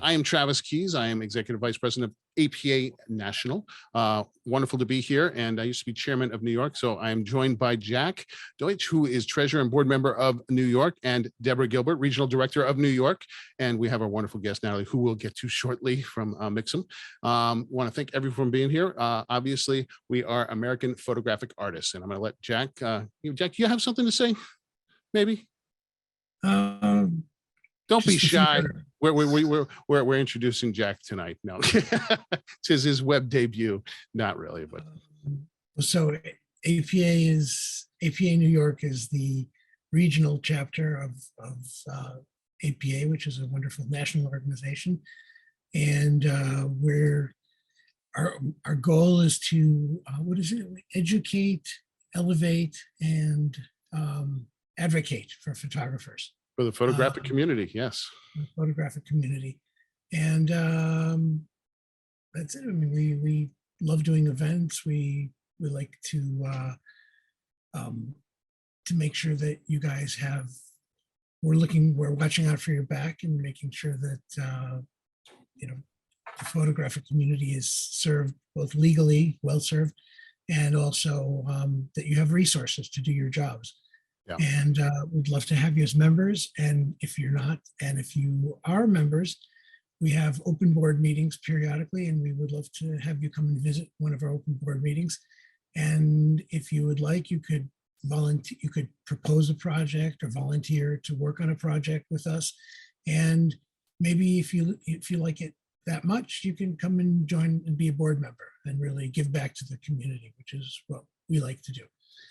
I am Travis Keys. I am Executive Vice President of APA National. Wonderful to be here. And I used to be chairman of New York. So I am joined by Jack Deutsch, who is treasurer and board member of New York, and Deborah Gilbert, regional director of New York. And we have our wonderful guest, Natalie, who we'll get to shortly from Mixam. Want to thank everyone for being here. Obviously, we are American photographic artists. And I'm going to let Jack, Jack, you have something to say? Maybe? Don't be shy. We're introducing Jack tonight. No, it's his web debut. Not really, but so APA New York is the regional chapter of APA, which is a wonderful national organization, and our goal is to educate, elevate, and advocate for photographers. For the photographic community, yes. The photographic community. And that's it. I mean, we love doing events. We like to make sure that you guys we're watching out for your back and making sure that, the photographic community is served both legally, well served, and also that you have resources to do your jobs. Yeah. And we'd love to have you as members. And if you're not, and if you are members, we have open board meetings periodically, and we would love to have you come and visit one of our open board meetings. And if you would like, you could volunteer, you could propose a project or volunteer to work on a project with us. And maybe if you like it that much, you can come and join and be a board member and really give back to the community, which is what we like to do.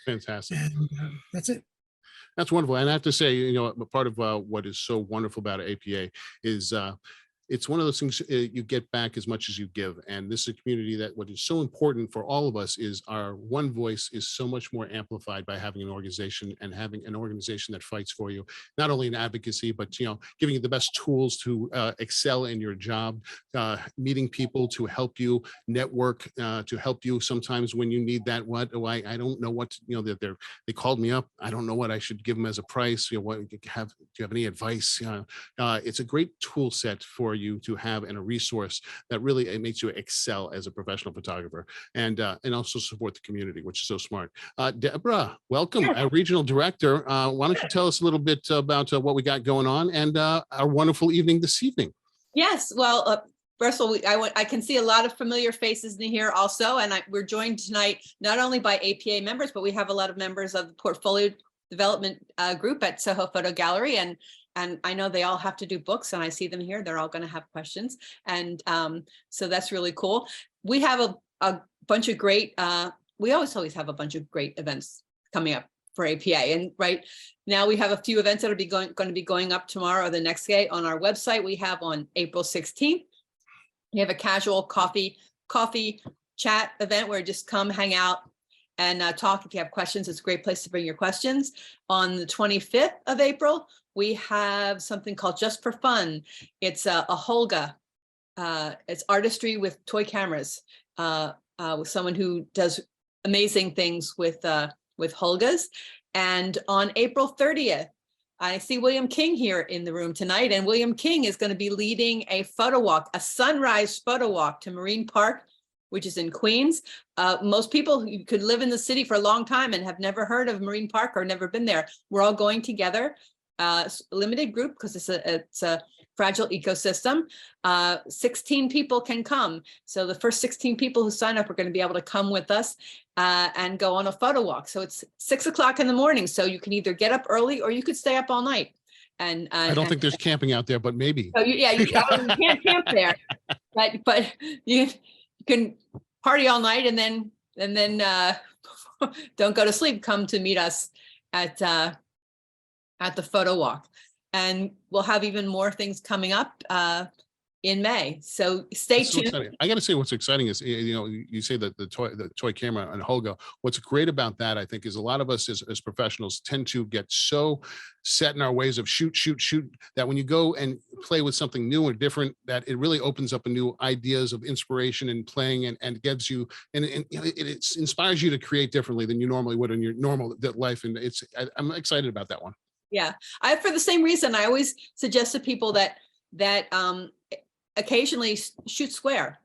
Fantastic. And that's it. That's wonderful. And I have to say, part of what is so wonderful about APA is it's one of those things you get back as much as you give. And this is a community that what is so important for all of us is our one voice is so much more amplified by having an organization and having an organization that fights for you, not only in advocacy, but, giving you the best tools to excel in your job, meeting people to help you network, to help you sometimes when you need that. I don't know what, they called me up. I don't know what I should give them as a price. Do you have any advice? It's a great tool set for you to have and a resource that really it makes you excel as a professional photographer and also support the community, which is so smart. Deborah, welcome, our regional director. Why don't you tell us a little bit about what we got going on and our wonderful evening this evening? Yes, well, first of all, I can see a lot of familiar faces in here also, and we're joined tonight not only by APA members, but we have a lot of members of the portfolio development group at Soho Photo Gallery, and I know they all have to do books, and I see them here. They're all going to have questions, and so that's really cool. We have a bunch of great. We always have a bunch of great events coming up for APA, and right now we have a few events that are going to be going up tomorrow or the next day on our website. We have on April 16th. We have a casual coffee chat event where just come hang out and talk. If you have questions, it's a great place to bring your questions. On the 25th of April, we have something called Just for Fun. It's a Holga. It's artistry with toy cameras, with someone who does amazing things with Holgas. And on April 30th, I see William King here in the room tonight, and William King is going to be leading a photo walk, a sunrise photo walk to Marine Park, which is in Queens. Most people who could live in the city for a long time and have never heard of Marine Park or never been there. We're all going together, limited group because it's a fragile ecosystem. 16 people can come. So the first 16 people who sign up are going to be able to come with us and go on a photo walk. So it's 6 o'clock in the morning. So you can either get up early or you could stay up all night. And I don't think there's camping out there, but maybe. So you can't camp there, but you can party all night and then don't go to sleep. Come to meet us at the photo walk, and we'll have even more things coming up in May. So stay tuned. So I got to say, what's exciting is, you say that the toy camera and Holga. What's great about that, I think, is a lot of us as professionals tend to get so set in our ways of shoot, that when you go and play with something new or different, that it really opens up a new ideas of inspiration and playing and gives you, and it inspires you to create differently than you normally would in your normal life. And I'm excited about that one. Yeah, for the same reason, I always suggest to people that occasionally shoot square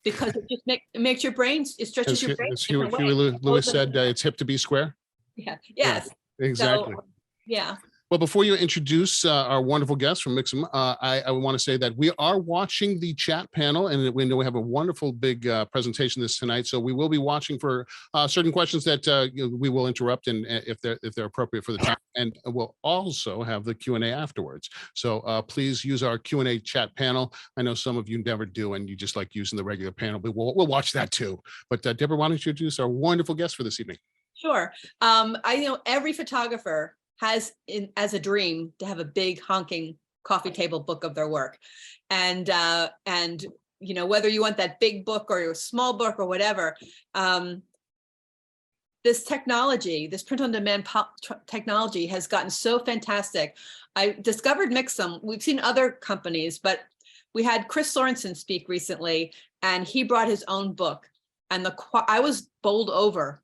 because it just makes your brain, it stretches As, your brain as a different way. Huey Lewis said, it's hip to be square. Yeah, Yeah, yes. exactly. So, yeah. Well, before you introduce our wonderful guest from Mixam, I want to say that we are watching the chat panel, and we know we have a wonderful big presentation this tonight. So we will be watching for certain questions that we will interrupt, and if they're appropriate for the time, and we'll also have the Q&A afterwards. So please use our Q&A chat panel. I know some of you never do, and you just like using the regular panel, but we'll watch that too. But Deborah, why don't you introduce our wonderful guest for this evening? Sure. I know every photographer has as a dream to have a big honking coffee table book of their work. And whether you want that big book or a small book or whatever, this technology, this print on demand technology has gotten so fantastic. I discovered Mixam. We've seen other companies, but we had Chris Sorensen speak recently, and he brought his own book. And I was bowled over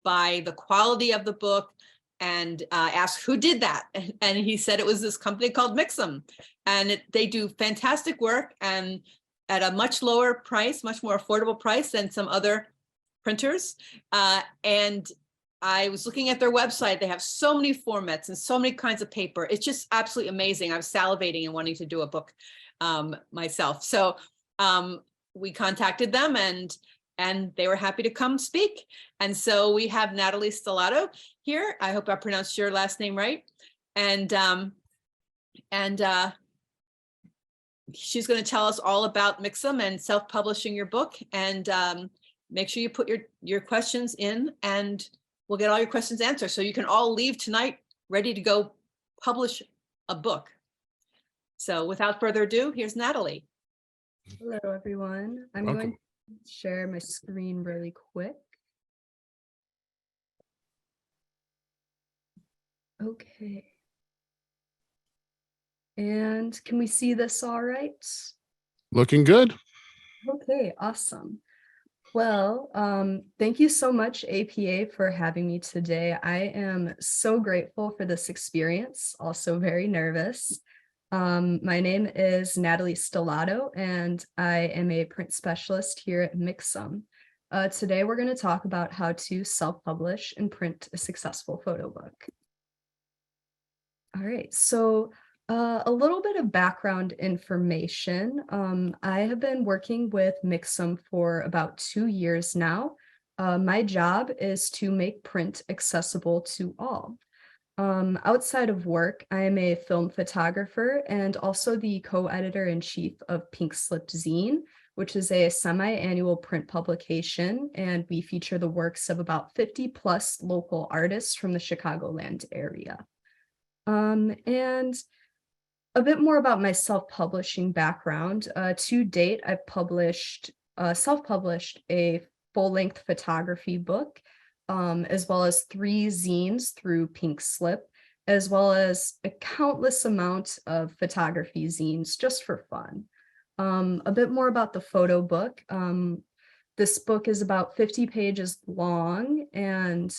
by the quality of the book, and asked who did that, and he said it was this company called Mixam, and they do fantastic work and at a much lower price, much more affordable price than some other printers. And I was looking at their website. They have so many formats and so many kinds of paper. It's just absolutely amazing. I'm salivating and wanting to do a book myself. So we contacted them, and they were happy to come speak. And so we have Natalie Stellato here. I hope I pronounced your last name right. And she's going to tell us all about Mixam and self-publishing your book. And make sure you put your questions in, and we'll get all your questions answered. So you can all leave tonight ready to go publish a book. So without further ado, here's Natalie. Hello, everyone. I'm Welcome. going to share my screen really quick. Okay. And can we see this all right? Looking good. Okay, awesome. Well, thank you so much, APA, for having me today. I am so grateful for this experience, also very nervous. My name is Natalie Stellato, and I am a print specialist here at Mixam. Today, we're going to talk about how to self-publish and print a successful photo book. All right, so a little bit of background information. I have been working with Mixam for about 2 years now. My job is to make print accessible to all. Outside of work, I am a film photographer and also the co-editor-in-chief of Pink Slip Zine, which is a semi-annual print publication, and we feature the works of about 50 plus local artists from the Chicagoland area. And a bit more about my self-publishing background. To date, I've self-published a full-length photography book, as well as 3 zines through Pink Slip, as well as a countless amount of photography zines just for fun. A bit more about the photo book. This book is about 50 pages long, and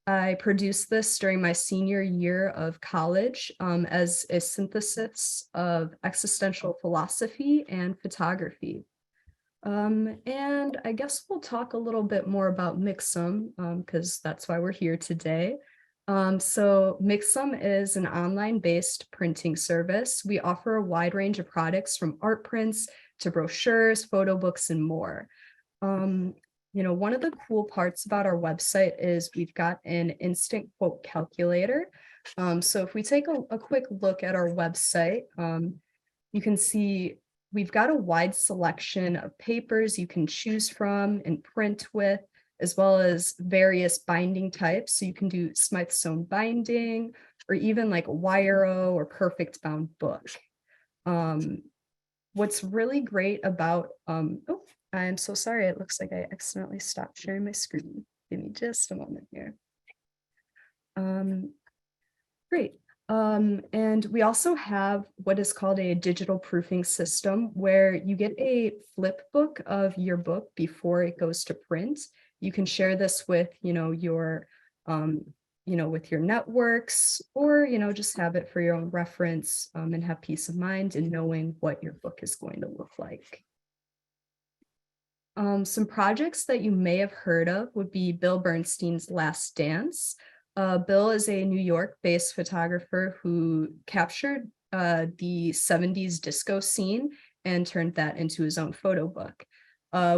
I produced this during my senior year of college as a synthesis of existential philosophy and photography. And I guess we'll talk a little bit more about Mixam because that's why we're here today. So Mixam is an online-based printing service. We offer a wide range of products from art prints to brochures, photo books, and more. One of the cool parts about our website is we've got an instant quote calculator. So if we take a quick look at our website, you can see we've got a wide selection of papers you can choose from and print with, as well as various binding types. So you can do Smythsonian binding, or even like Wire-O or perfect bound book. What's really great about, oh, I'm so sorry. It looks like I accidentally stopped sharing my screen. Give me just a moment here. Great. And we also have what is called a digital proofing system, where you get a flip book of your book before it goes to print. You can share this with, your with your networks, or, just have it for your own reference, and have peace of mind in knowing what your book is going to look like. Some projects that you may have heard of would be Bill Bernstein's Last Dance. Bill is a New York-based photographer who captured the 70s disco scene and turned that into his own photo book.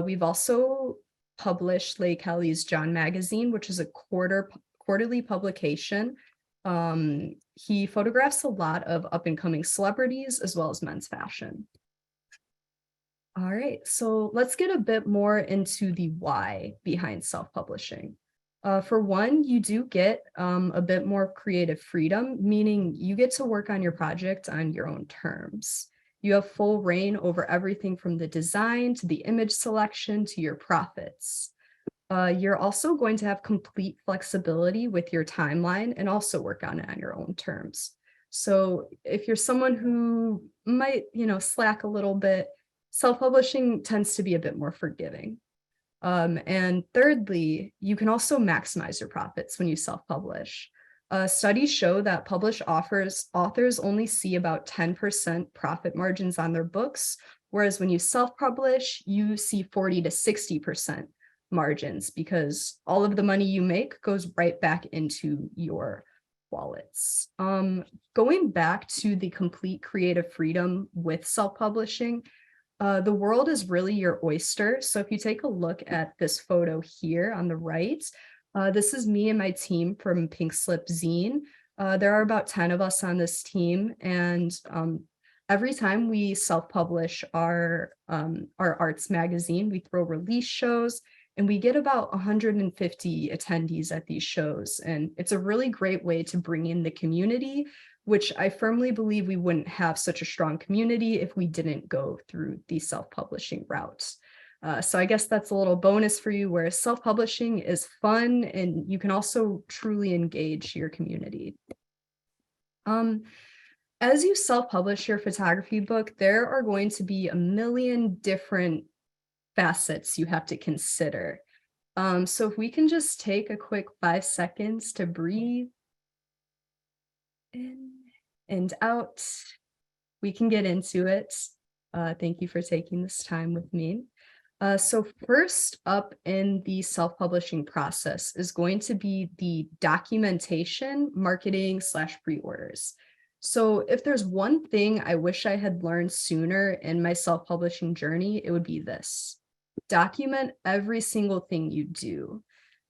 We've also published Leigh Kelly's John Magazine, which is a quarterly publication. He photographs a lot of up-and-coming celebrities as well as men's fashion. All right, so let's get a bit more into the why behind self-publishing. For one, you do get a bit more creative freedom, meaning you get to work on your project on your own terms. You have full reign over everything from the design to the image selection to your profits. You're also going to have complete flexibility with your timeline and also work on it on your own terms. So if you're someone who might, slack a little bit, self-publishing tends to be a bit more forgiving. And thirdly, you can also maximize your profits when you self-publish. Studies show that published authors only see about 10% profit margins on their books, whereas when you self-publish, you see 40 to 60% margins because all of the money you make goes right back into your wallets. Going back to the complete creative freedom with self-publishing, the world is really your oyster. So if you take a look at this photo here on the right, this is me and my team from Pink Slip Zine. There are about 10 of us on this team, and every time we self-publish our arts magazine, we throw release shows, and we get about 150 attendees at these shows. And it's a really great way to bring in the community, which I firmly believe we wouldn't have such a strong community if we didn't go through the self-publishing route. So I guess that's a little bonus for you, where self-publishing is fun and you can also truly engage your community. As you self-publish your photography book, there are going to be a million different facets you have to consider. So if we can just take a quick 5 seconds to breathe in and out, we can get into it. Thank you for taking this time with me. So first up in the self-publishing process is going to be the documentation, marketing / pre-orders. So if there's one thing I wish I had learned sooner in my self-publishing journey, it would be this: document every single thing you do.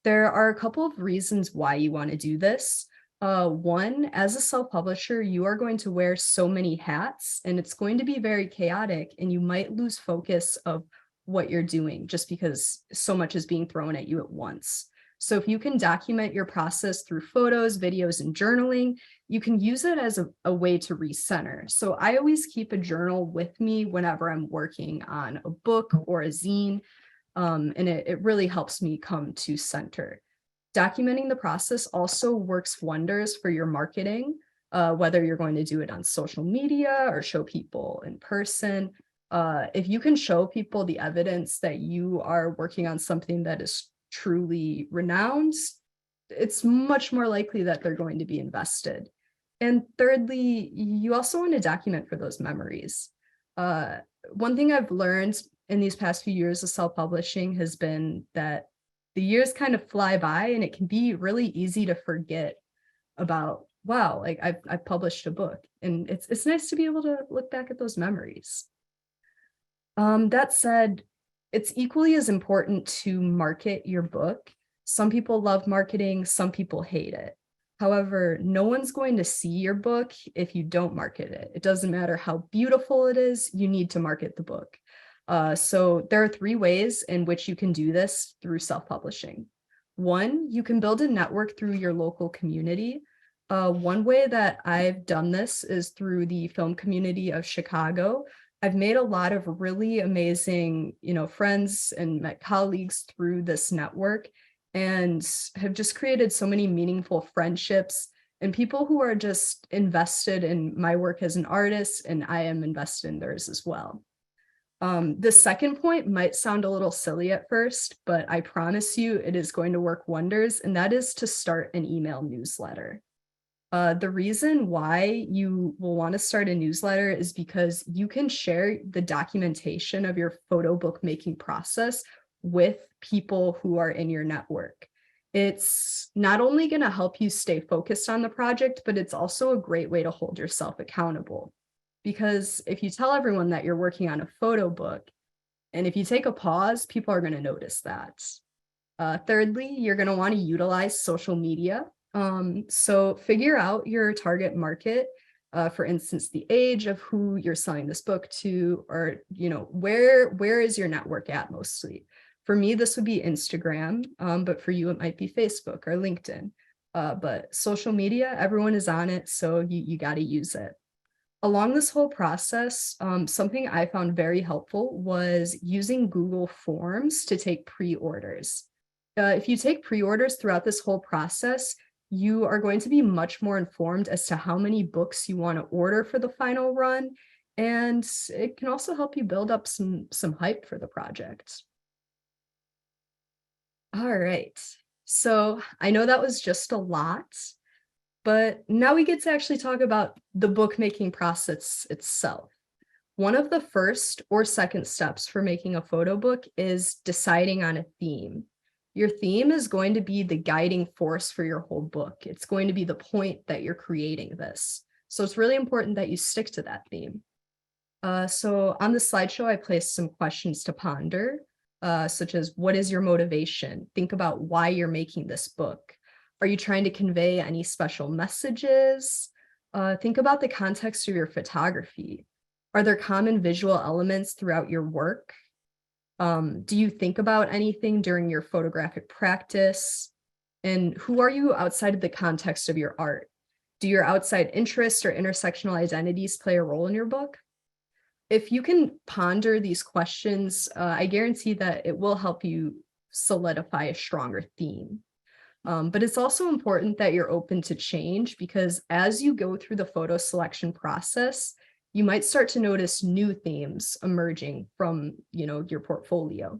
There are a couple of reasons why you want to do this. One, as a self-publisher, you are going to wear so many hats and it's going to be very chaotic, and you might lose focus of what you're doing just because so much is being thrown at you at once. So if you can document your process through photos, videos, and journaling, you can use it as a way to recenter. So I always keep a journal with me whenever I'm working on a book or a zine, and it really helps me come to center. Documenting the process also works wonders for your marketing, whether you're going to do it on social media or show people in person. If you can show people the evidence that you are working on something that is truly renowned, it's much more likely that they're going to be invested. And thirdly, you also want to document for those memories. One thing I've learned in these past few years of self-publishing has been that the years kind of fly by, and it can be really easy to forget about, wow, like I've published a book, and it's nice to be able to look back at those memories. That said, it's equally as important to market your book. Some people love marketing, some people hate it. However, no one's going to see your book if you don't market it. It doesn't matter how beautiful it is, you need to market the book. So there are 3 ways in which you can do this through self-publishing. One, you can build a network through your local community. One way that I've done this is through the film community of Chicago. I've made a lot of really amazing, friends and met colleagues through this network, and have just created so many meaningful friendships and people who are just invested in my work as an artist, and I am invested in theirs as well. The second point might sound a little silly at first, but I promise you it is going to work wonders, and that is to start an email newsletter. The reason why you will want to start a newsletter is because you can share the documentation of your photo book making process with people who are in your network. It's not only going to help you stay focused on the project, but it's also a great way to hold yourself accountable. Because if you tell everyone that you're working on a photo book, and if you take a pause, people are going to notice that. Thirdly, you're going to want to utilize social media. So figure out your target market, for instance, the age of who you're selling this book to, or, where is your network at mostly? For me, this would be Instagram, but for you, it might be Facebook or LinkedIn. But social media, everyone is on it, so you got to use it. Along this whole process, something I found very helpful was using Google Forms to take pre-orders. If you take pre-orders throughout this whole process, you are going to be much more informed as to how many books you want to order for the final run, and it can also help you build up some hype for the project. All right, so I know that was just a lot, but now we get to actually talk about the bookmaking process itself. One of the first or second steps for making a photo book is deciding on a theme. Your theme is going to be the guiding force for your whole book. It's going to be the point that you're creating this. So it's really important that you stick to that theme. So on the slideshow, I placed some questions to ponder, such as, what is your motivation? Think about why you're making this book. Are you trying to convey any special messages? Think about the context of your photography. Are there common visual elements throughout your work? Do you think about anything during your photographic practice? And who are you outside of the context of your art? Do your outside interests or intersectional identities play a role in your book? If you can ponder these questions, I guarantee that it will help you solidify a stronger theme. But it's also important that you're open to change, because as you go through the photo selection process, you might start to notice new themes emerging from, your portfolio.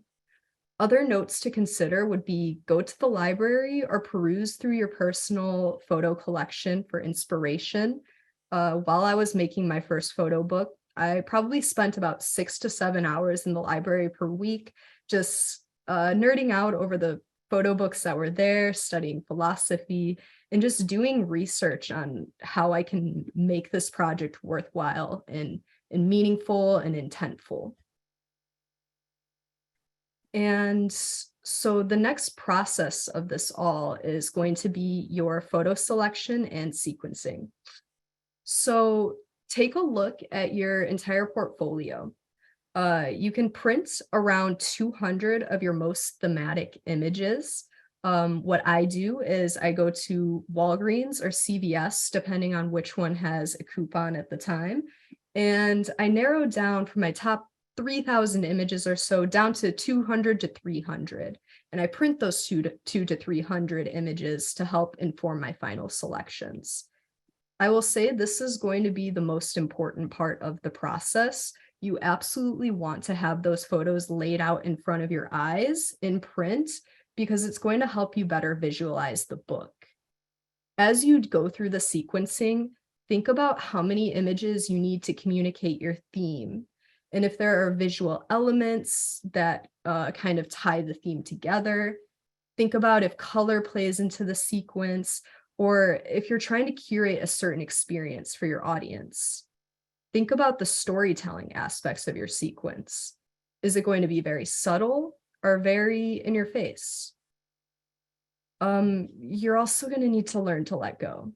Other notes to consider would be go to the library or peruse through your personal photo collection for inspiration. While I was making my first photo book, I probably spent about 6 to 7 hours in the library per week, just nerding out over the photo books that were there, studying philosophy, and just doing research on how I can make this project worthwhile and meaningful and intentful. And so the next process of this all is going to be your photo selection and sequencing. So take a look at your entire portfolio. You can print around 200 of your most thematic images. What I do is I go to Walgreens or CVS, depending on which one has a coupon at the time. And I narrow down from my top 3,000 images or so down to 200 to 300. And I print those 200 to 300 images to help inform my final selections. I will say this is going to be the most important part of the process. You absolutely want to have those photos laid out in front of your eyes in print, because it's going to help you better visualize the book. As you go through the sequencing, think about how many images you need to communicate your theme. And if there are visual elements that kind of tie the theme together, think about if color plays into the sequence, or if you're trying to curate a certain experience for your audience. Think about the storytelling aspects of your sequence. Is it going to be very subtle or very in your face? You're also going to need to learn to let go.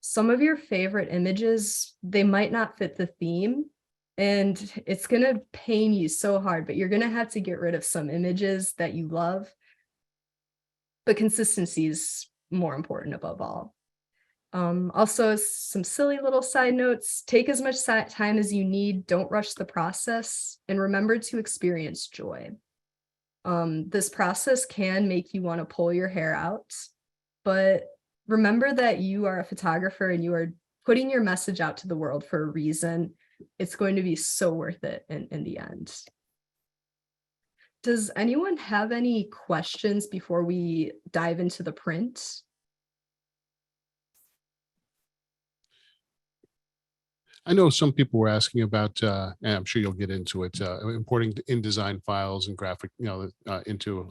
Some of your favorite images, they might not fit the theme, and it's going to pain you so hard, but you're going to have to get rid of some images that you love. But consistency is more important above all. Also, some silly little side notes: take as much time as you need, don't rush the process, and remember to experience joy. This process can make you want to pull your hair out, but remember that you are a photographer and you are putting your message out to the world for a reason. it's going to be so worth it in the end. Does anyone have any questions before we dive into the print? I know some people were asking about, and I'm sure you'll get into it, importing InDesign files and graphic, into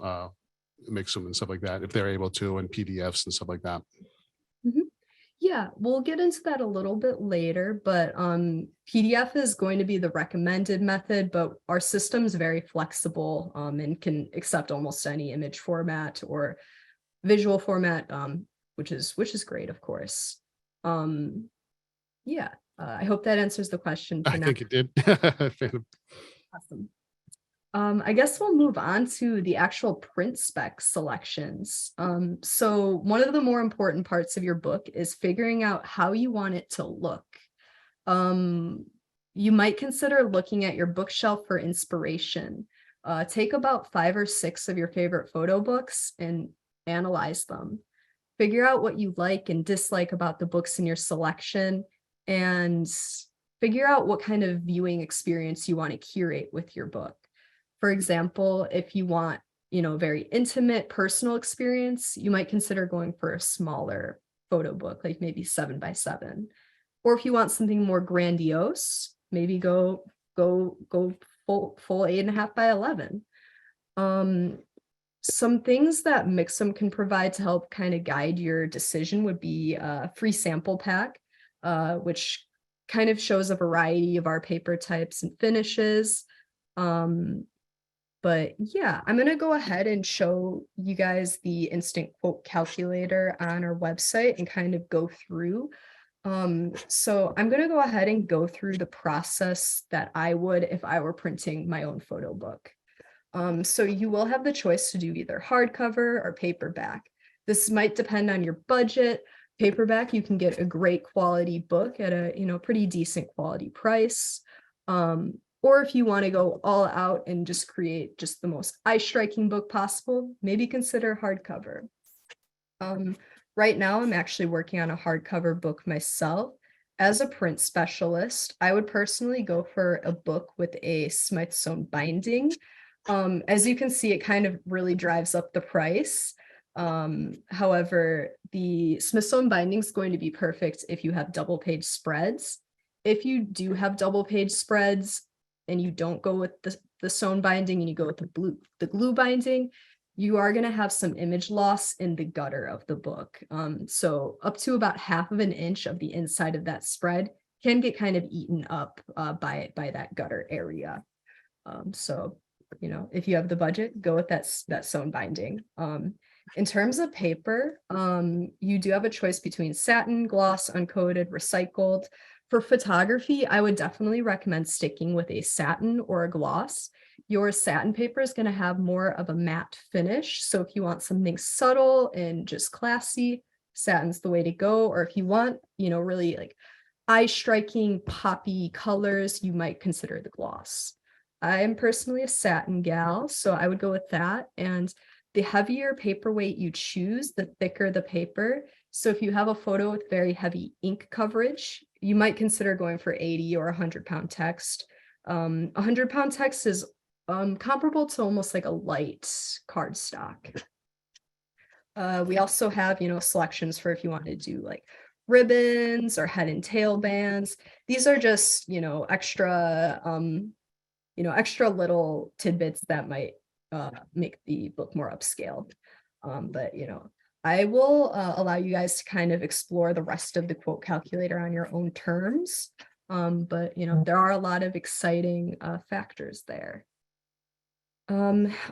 Mixam and stuff like that, if they're able to, and PDFs and stuff like that. Yeah, we'll get into that a little bit later, but PDF is going to be the recommended method, but our system is very flexible and can accept almost any image format or visual format, which is great, of course. Yeah, I hope that answers the question for I now. think it did. Awesome. I guess we'll move on to the actual print spec selections. So one of the more important parts of your book is figuring out how you want it to look. You might consider looking at your bookshelf for inspiration. Take about 5 or 6 of your favorite photo books and analyze them. Figure out what you like and dislike about the books in your selection, and figure out what kind of viewing experience you want to curate with your book. For example, if you want, a very intimate personal experience, you might consider going for a smaller photo book, like maybe 7 by 7. Or if you want something more grandiose, maybe go full 8.5 by 11. Some things that Mixam can provide to help kind of guide your decision would be a free sample pack, which kind of shows a variety of our paper types and finishes. But yeah, I'm going to go ahead and show you guys the instant quote calculator on our website and kind of go through. So I'm going to go ahead and go through the process that I would if I were printing my own photo book. So you will have the choice to do either hardcover or paperback. This might depend on your budget. Paperback, you can get a great quality book at a pretty decent quality price. Or if you want to go all out and just create just the most eye-striking book possible, maybe consider hardcover. Right now, I'm actually working on a hardcover book myself. As a print specialist, I would personally go for a book with a Smithsonian binding. As you can see, it kind of really drives up the price. However, the Smithsonian binding is going to be perfect if you have double page spreads. If you do have double page spreads and you don't go with the sewn binding and you go with the glue binding, you are going to have some image loss in the gutter of the book. So up to about 1/2 inch of the inside of that spread can get kind of eaten up by that gutter area. So, if you have the budget, go with that sewn binding. In terms of paper, you do have a choice between satin, gloss, uncoated, recycled. For photography, I would definitely recommend sticking with a satin or a gloss. Your satin paper is going to have more of a matte finish. So if you want something subtle and just classy, satin's the way to go. Or if you want, really like eye-striking poppy colors, you might consider the gloss. I am personally a satin gal, so I would go with that. And the heavier paperweight you choose, the thicker the paper. So if you have a photo with very heavy ink coverage, you might consider going for 80 or 100-pound text. 100-pound text is comparable to almost like a light cardstock. We also have, selections for if you want to do like ribbons or head and tail bands. These are just, extra little tidbits that might make the book more upscaled. But I will allow you guys to kind of explore the rest of the quote calculator on your own terms. But there are a lot of exciting factors there.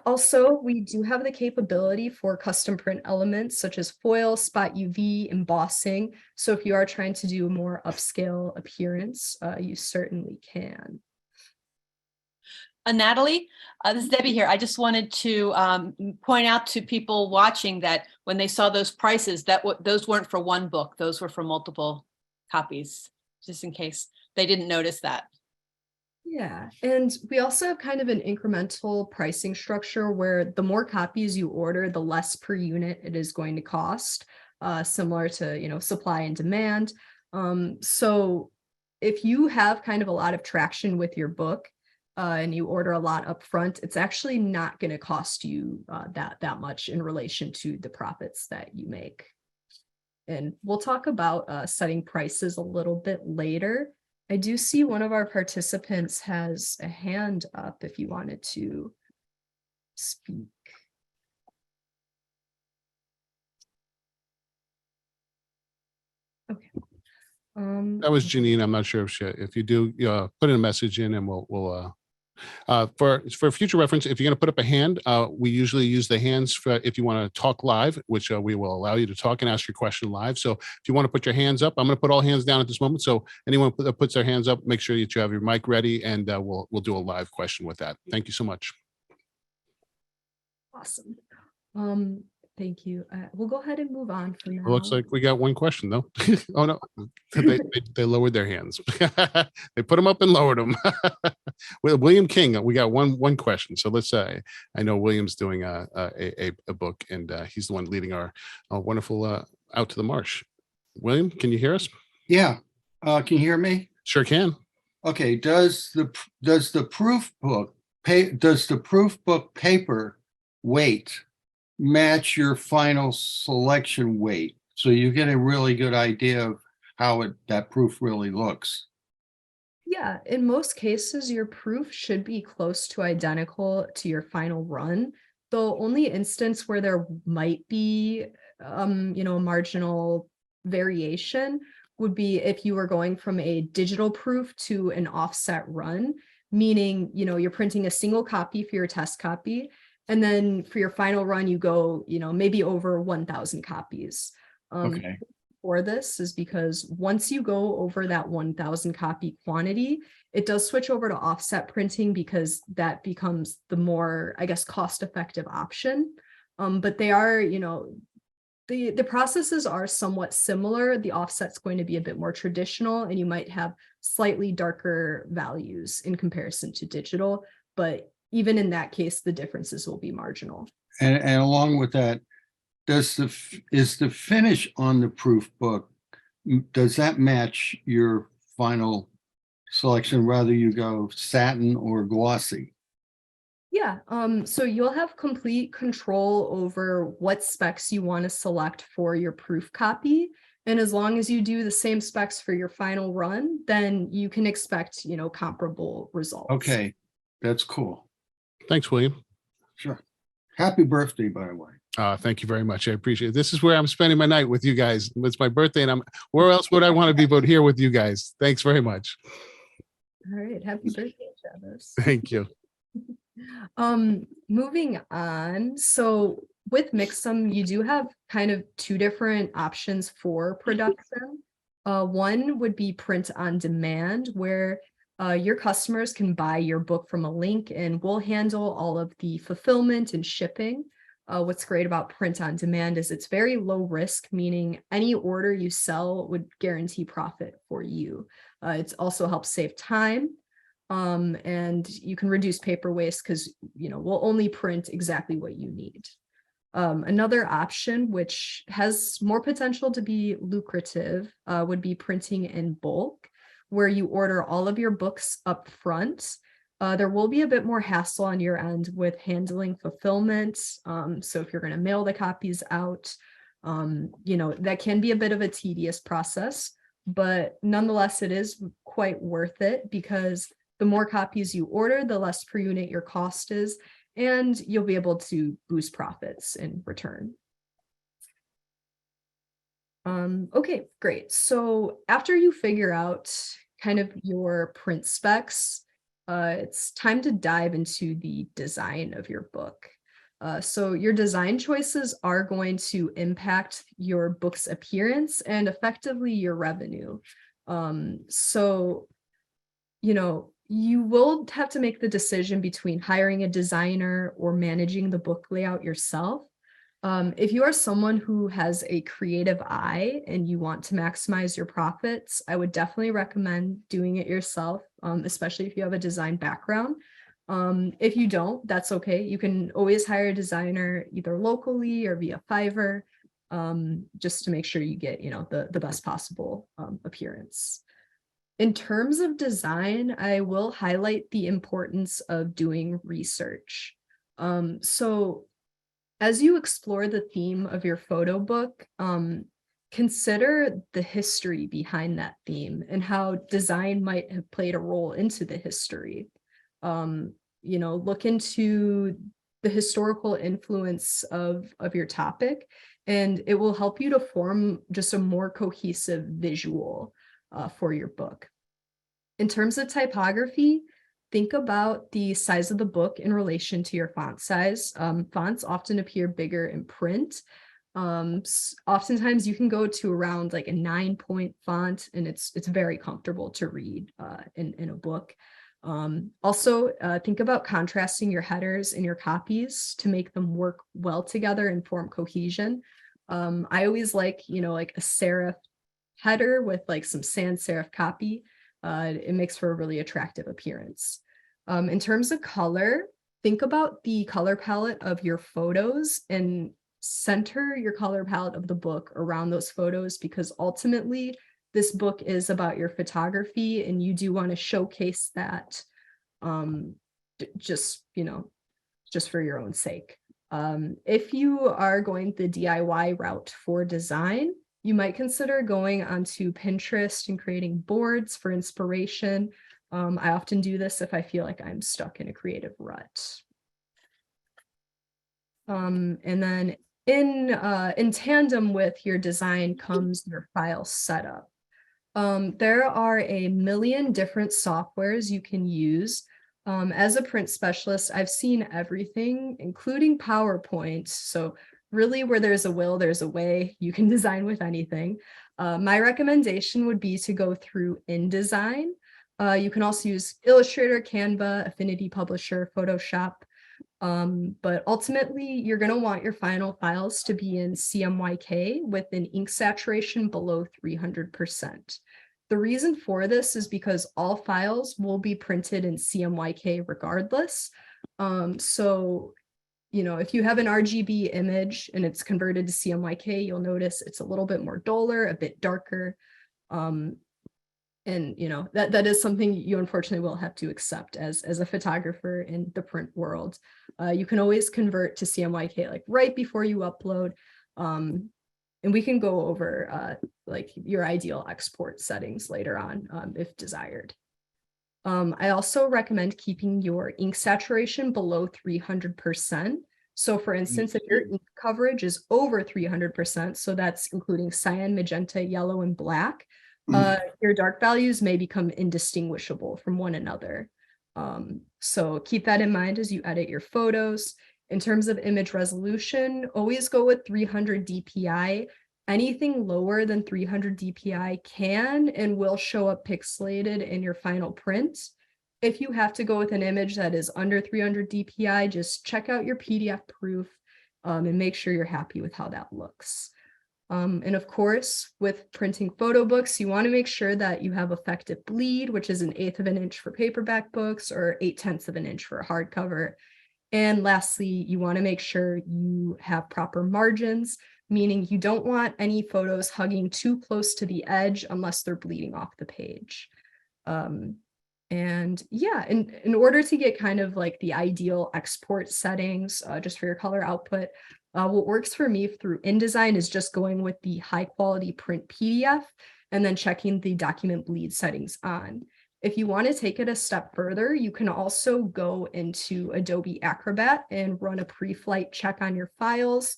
Also, we do have the capability for custom print elements such as foil, spot UV, embossing. So if you are trying to do a more upscale appearance, you certainly can. Natalie, this is Debbie here. I just wanted to point out to people watching that when they saw those prices, those weren't for one book, those were for multiple copies, just in case they didn't notice that. Yeah, and we also have kind of an incremental pricing structure where the more copies you order, the less per unit it is going to cost, similar to supply and demand. So if you have kind of a lot of traction with your book, and you order a lot up front, it's actually not going to cost you that much in relation to the profits that you make. And we'll talk about setting prices a little bit later. I do see one of our participants has a hand up if you wanted to speak. Okay. That was Janine. I'm not sure if you do put in a message in, and we'll for future reference, if you're going to put up a hand, we usually use the hands for if you want to talk live, which we will allow you to talk and ask your question live. So if you want to put your hands up, I'm going to put all hands down at this moment. So anyone that puts their hands up, make sure that you have your mic ready, and we'll do a live question with that. Thank you so much. Awesome. Thank you. We'll go ahead and move on for now. It looks like we got one question though. Oh no, they lowered their hands. They put them up and lowered them. With William King, we got one question. So let's say I know William's doing a book, and he's the one leading our wonderful Out to the Marsh. William, can you hear us? Yeah. Can you hear me? Sure can. Okay. Does the proof book paper weight match your final selection weight, so you get a really good idea of how that proof really looks? Yeah, in most cases, your proof should be close to identical to your final run. The only instance where there might be, a marginal variation would be if you were going from a digital proof to an offset run, meaning, you're printing a single copy for your test copy. And then for your final run, you go, maybe over 1,000 copies. Okay. For this is because once you go over that 1,000 copy quantity, it does switch over to offset printing because that becomes the more, I guess, cost-effective option. But they are, the processes are somewhat similar. The offset's going to be a bit more traditional, and you might have slightly darker values in comparison to digital, but even in that case, the differences will be marginal. And along with that, is the finish on the proof book, does that match your final selection, whether you go satin or glossy? Yeah, so you'll have complete control over what specs you want to select for your proof copy. And as long as you do the same specs for your final run, then you can expect, comparable results. Okay, that's cool. Thanks, William. Sure. Happy birthday, by the way. Thank you very much. I appreciate it. This is where I'm spending my night with you guys. It's my birthday, and where else would I want to be but here with you guys? Thanks very much. All right. Happy birthday, Travis. Thank you. Moving on. So with Mixam, you do have kind of two different options for production. One would be print on demand, where your customers can buy your book from a link, and we'll handle all of the fulfillment and shipping. What's great about print on demand is it's very low risk, meaning any order you sell would guarantee profit for you. It also helps save time, and you can reduce paper waste because we'll only print exactly what you need. Another option, which has more potential to be lucrative, would be printing in bulk, where you order all of your books up front. There will be a bit more hassle on your end with handling fulfillment. So if you're going to mail the copies out, that can be a bit of a tedious process, but nonetheless, it is quite worth it because the more copies you order, the less per unit your cost is, and you'll be able to boost profits in return. Okay, great. So after you figure out kind of your print specs, it's time to dive into the design of your book. So your design choices are going to impact your book's appearance and effectively your revenue. So, you will have to make the decision between hiring a designer or managing the book layout yourself. If you are someone who has a creative eye and you want to maximize your profits, I would definitely recommend doing it yourself, especially if you have a design background. If you don't, that's okay. You can always hire a designer either locally or via Fiverr, just to make sure you get, the best possible appearance. In terms of design, I will highlight the importance of doing research. So as you explore the theme of your photo book, consider the history behind that theme and how design might have played a role into the history. Look into the historical influence of your topic, and it will help you to form just a more cohesive visual for your book. In terms of typography, think about the size of the book in relation to your font size. Fonts often appear bigger in print. Oftentimes you can go to around like a 9-point font, and it's very comfortable to read in a book. Also, think about contrasting your headers and your copies to make them work well together and form cohesion. I always like a serif header with like some sans serif copy. It makes for a really attractive appearance. In terms of color, think about the color palette of your photos and center your color palette of the book around those photos, because ultimately this book is about your photography and you do want to showcase that just for your own sake. If you are going the DIY route for design, you might consider going onto Pinterest and creating boards for inspiration. I often do this if I feel like I'm stuck in a creative rut. And then in tandem with your design comes your file setup. There are a million different softwares you can use. As a print specialist, I've seen everything, including PowerPoint. So really, where there's a will, there's a way. You can design with anything. My recommendation would be to go through InDesign. You can also use Illustrator, Canva, Affinity Publisher, Photoshop. But ultimately, you're going to want your final files to be in CMYK with an ink saturation below 300%. The reason for this is because all files will be printed in CMYK regardless. So if you have an RGB image and it's converted to CMYK, you'll notice it's a little bit more duller, a bit darker. And that is something you unfortunately will have to accept as a photographer in the print world. You can always convert to CMYK like right before you upload. And we can go over like your ideal export settings later on if desired. I also recommend keeping your ink saturation below 300%. So for instance, if your ink coverage is over 300%, so that's including cyan, magenta, yellow, and black, your dark values may become indistinguishable from one another. So keep that in mind as you edit your photos. In terms of image resolution, always go with 300 DPI. Anything lower than 300 DPI can and will show up pixelated in your final print. If you have to go with an image that is under 300 DPI, just check out your PDF proof and make sure you're happy with how that looks. And of course, with printing photo books, you want to make sure that you have effective bleed, which is 1/8 of an inch for paperback books or 0.8 of an inch for a hardcover. And lastly, you want to make sure you have proper margins, meaning you don't want any photos hugging too close to the edge unless they're bleeding off the page. And yeah, in order to get kind of like the ideal export settings just for your color output, what works for me through InDesign is just going with the high quality print PDF and then checking the document bleed settings on. If you want to take it a step further, you can also go into Adobe Acrobat and run a pre-flight check on your files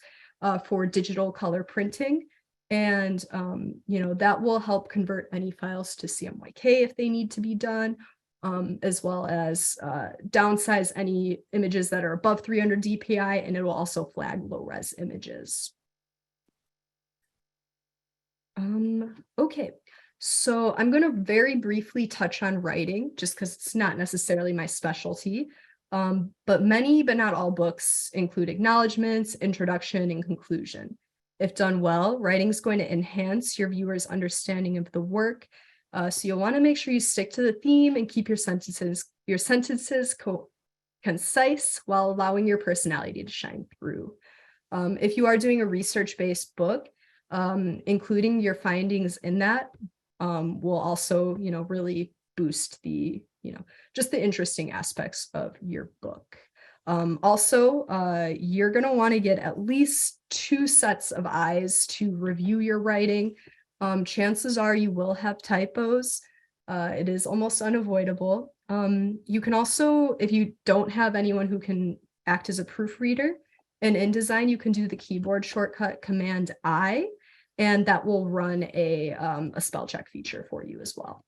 for digital color printing. And, that will help convert any files to CMYK if they need to be done, as well as downsize any images that are above 300 DPI, and it will also flag low-res images. Okay. So I'm going to very briefly touch on writing just because it's not necessarily my specialty. But many, but not all books include acknowledgments, introduction, and conclusion. If done well, writing is going to enhance your viewer's understanding of the work. So you'll want to make sure you stick to the theme and keep your sentences concise while allowing your personality to shine through. If you are doing a research-based book, including your findings in that will also, really boost the, just the interesting aspects of your book. Also, you're going to want to get at least 2 sets of eyes to review your writing. Chances are you will have typos. It is almost unavoidable. You can also, if you don't have anyone who can act as a proofreader, in InDesign, you can do the keyboard shortcut Command I, and that will run a spell check feature for you as well.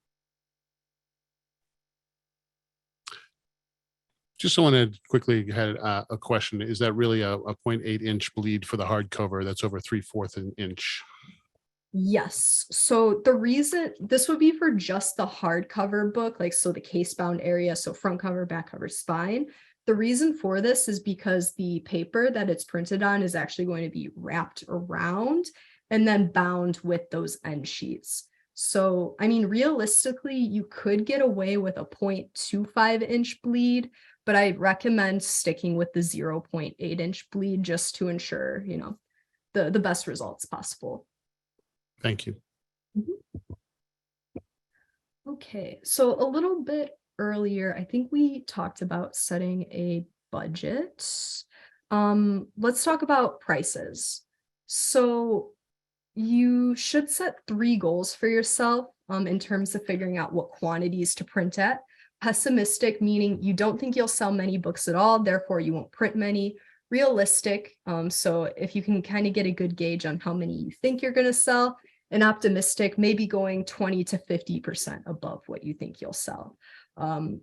Just so I want to quickly had a question. Is that really a 0.8 inch bleed for the hardcover? That's over 3/4 an inch. Yes. So the reason this would be for just the hardcover book, like so the case bound area, so front cover, back cover, spine. The reason for this is because the paper that it's printed on is actually going to be wrapped around and then bound with those end sheets. So, I mean, realistically, you could get away with a 0.25 inch bleed, but I recommend sticking with the 0.8 inch bleed just to ensure, the best results possible. Thank you. Okay, so a little bit earlier, I think we talked about setting a budget. Let's talk about prices. So you should set 3 goals for yourself in terms of figuring out what quantities to print at. Pessimistic, meaning you don't think you'll sell many books at all, therefore you won't print many. Realistic, so if you can kind of get a good gauge on how many you think you're going to sell. And optimistic, maybe going 20 to 50% above what you think you'll sell.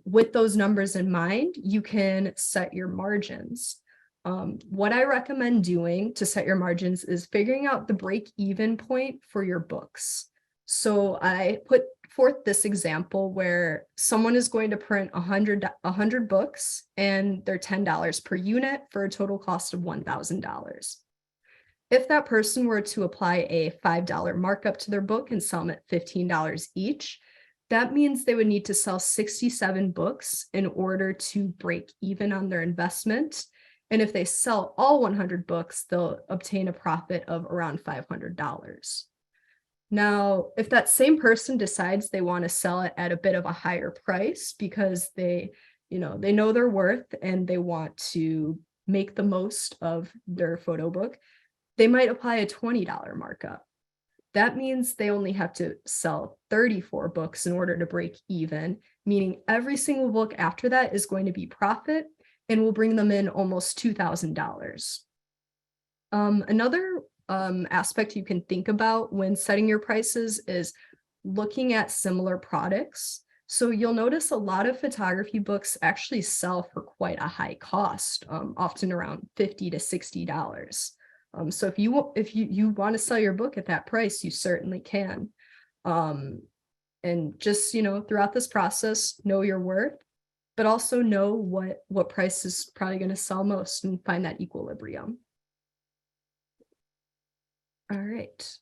With those numbers in mind, you can set your margins. What I recommend doing to set your margins is figuring out the break-even point for your books. So I put forth this example where someone is going to print 100 books and they're $10 per unit for a total cost of $1,000. If that person were to apply a $5 markup to their book and sell them at $15 each, that means they would need to sell 67 books in order to break even on their investment. And if they sell all 100 books, they'll obtain a profit of around $500. Now, if that same person decides they want to sell it at a bit of a higher price because they know their worth and they want to make the most of their photo book, they might apply a $20 markup. That means they only have to sell 34 books in order to break even, meaning every single book after that is going to be profit and will bring them in almost $2,000. Another aspect you can think about when setting your prices is looking at similar products. So you'll notice a lot of photography books actually sell for quite a high cost, often around $50 to $60. So if you want to sell your book at that price, you certainly can. And just, throughout this process, know your worth, but also know what price is probably going to sell most and find that equilibrium. All right.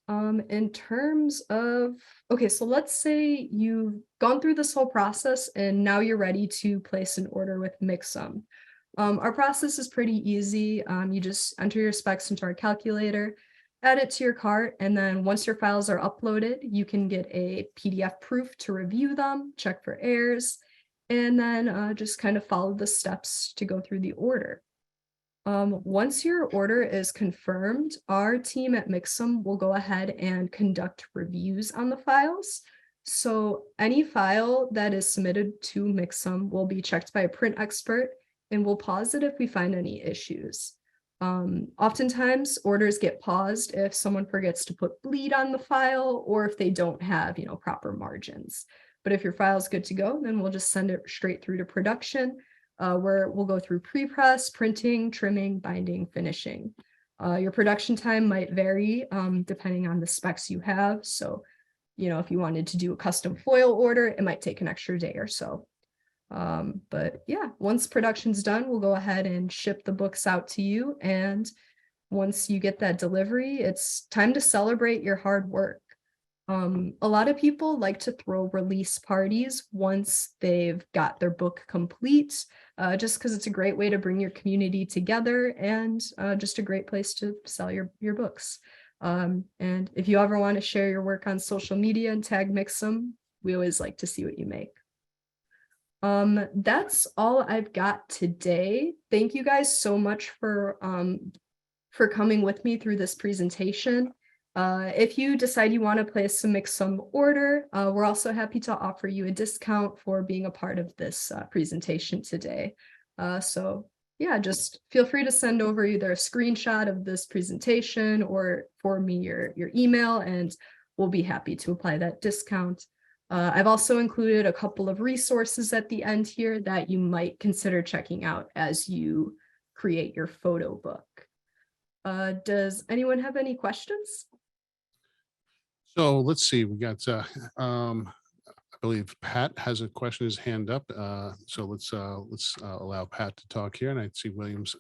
In terms of, okay, so let's say you've gone through this whole process and now you're ready to place an order with Mixam. Our process is pretty easy. You just enter your specs into our calculator, add it to your cart, and then once your files are uploaded, you can get a PDF proof to review them, check for errors, and then just kind of follow the steps to go through the order. Once your order is confirmed, our team at Mixam will go ahead and conduct reviews on the files. So any file that is submitted to Mixam will be checked by a print expert, and we'll pause it if we find any issues. Oftentimes orders get paused if someone forgets to put bleed on the file or if they don't have, proper margins. But if your file is good to go, then we'll just send it straight through to production, where we'll go through pre-press, printing, trimming, binding, finishing. Your production time might vary depending on the specs you have. So, if you wanted to do a custom foil order, it might take an extra day or so. But yeah, once production's done, we'll go ahead and ship the books out to you. And once you get that delivery, it's time to celebrate your hard work. A lot of people like to throw release parties once they've got their book complete, just because it's a great way to bring your community together and just a great place to sell your books. And if you ever want to share your work on social media and tag Mixam, we always like to see what you make. That's all I've got today. Thank you guys so much for coming with me through this presentation. If you decide you want to place a Mixam order, we're also happy to offer you a discount for being a part of this presentation today. So yeah, just feel free to send over either a screenshot of this presentation or for me your email, and we'll be happy to apply that discount. I've also included a couple of resources at the end here that you might consider checking out as you create your photo book. Does anyone have any questions? So let's see, we got, I believe Pat has a question, his hand up. So let's allow Pat to talk here. And I see Williams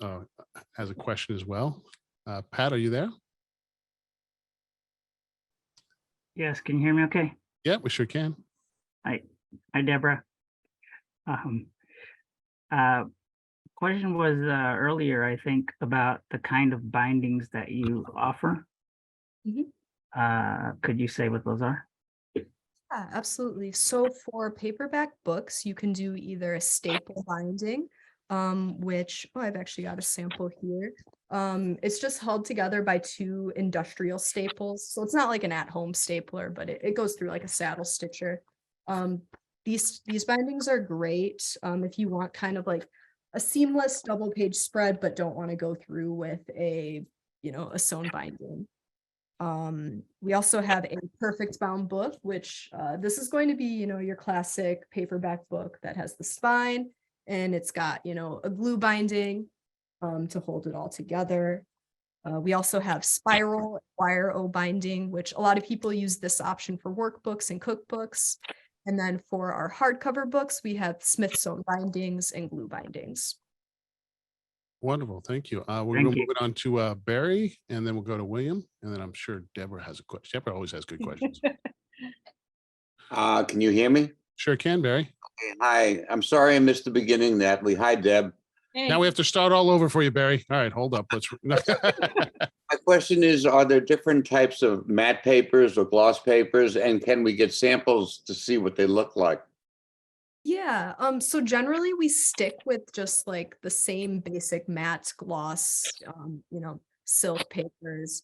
has a question as well. Pat, are you there? Yes, can you hear me okay? Yeah, we sure can. Hi, Deborah. Question was earlier, I think, about the kind of bindings that you offer. Could you say what those are? Yeah, absolutely. So for paperback books, you can do either a staple binding, which, I've actually got a sample here. It's just held together by two industrial staples. So it's not like an at-home stapler, but it goes through like a saddle stitcher. These bindings are great if you want kind of like a seamless double page spread, but don't want to go through with a sewn binding. We also have a perfect bound book, which this is going to be, your classic paperback book that has the spine, and it's got, a glue binding to hold it all together. We also have spiral wire O binding, which a lot of people use this option for workbooks and cookbooks. And then for our hardcover books, we have Smith sewn bindings and glue bindings. Wonderful, thank you. We're Thank going to you. move it on to Barry, and then we'll go to William, and then I'm sure Deborah has a question. Deborah always has good questions. Can you hear me? Sure can, Barry. Hi, I'm sorry I missed the beginning, Natalie. Hi, Deb. Now we have to start all over for you, Barry. All right, hold up. Let's. My question is, are there different types of matte papers or gloss papers, and can we get samples to see what they look like? Yeah, so generally we stick with just like the same basic matte gloss, silk papers,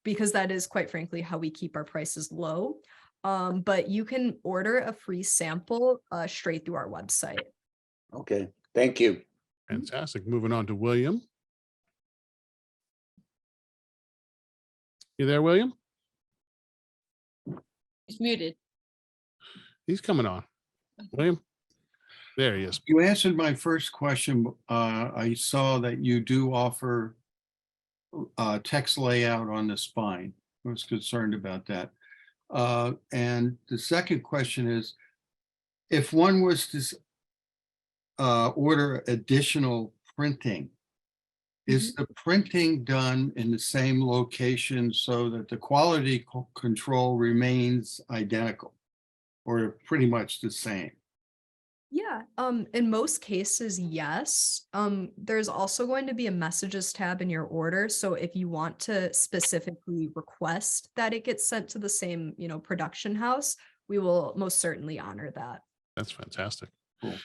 because that is quite frankly how we keep our prices low. But you can order a free sample straight through our website. Okay, thank you. Fantastic. Moving on to William. You there, William? He's muted. He's coming on. William? There he is. You answered my first question. I saw that you do offer text layout on the spine. I was concerned about that. And the second question is, if one was to order additional printing, is the printing done in the same location so that the quality control remains identical or pretty much the same? Yeah, in most cases, yes. There's also going to be a messages tab in your order. So if you want to specifically request that it gets sent to the same, production house, we will most certainly honor that. That's fantastic. Cool.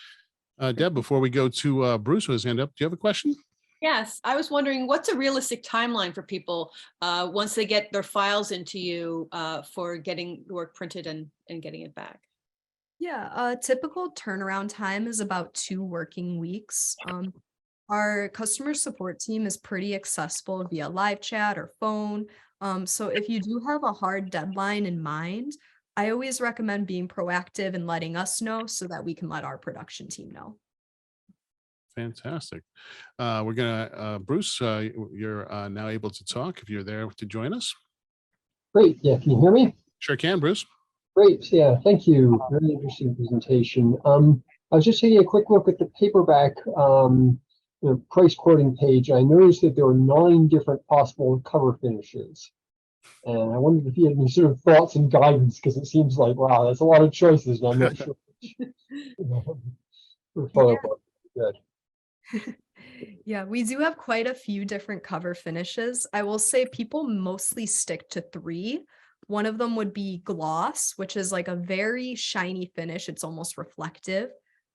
Deb, before we go to Bruce with his hand up, do you have a question? Yes, I was wondering what's a realistic timeline for people once they get their files into you for getting the work printed and getting it back? Yeah, a typical turnaround time is about 2 working weeks. Our customer support team is pretty accessible via live chat or phone. So if you do have a hard deadline in mind, I always recommend being proactive and letting us know so that we can let our production team know. Fantastic. We're gonna, Bruce, you're now able to talk if you're there to join us. Great. Yeah. Can you hear me? Sure can, Bruce. Great. Yeah. Thank you. Very interesting presentation. I was just taking a quick look at the paperback price quoting page. I noticed that there were 9 different possible cover finishes. And I wondered if you had any sort of thoughts and guidance, because it seems like, wow, that's a lot of choices. And I'm not sure. Which, for photo book. Good. Yeah, we do have quite a few different cover finishes. I will say people mostly stick to 3. One of them would be gloss, which is like a very shiny finish. It's almost reflective.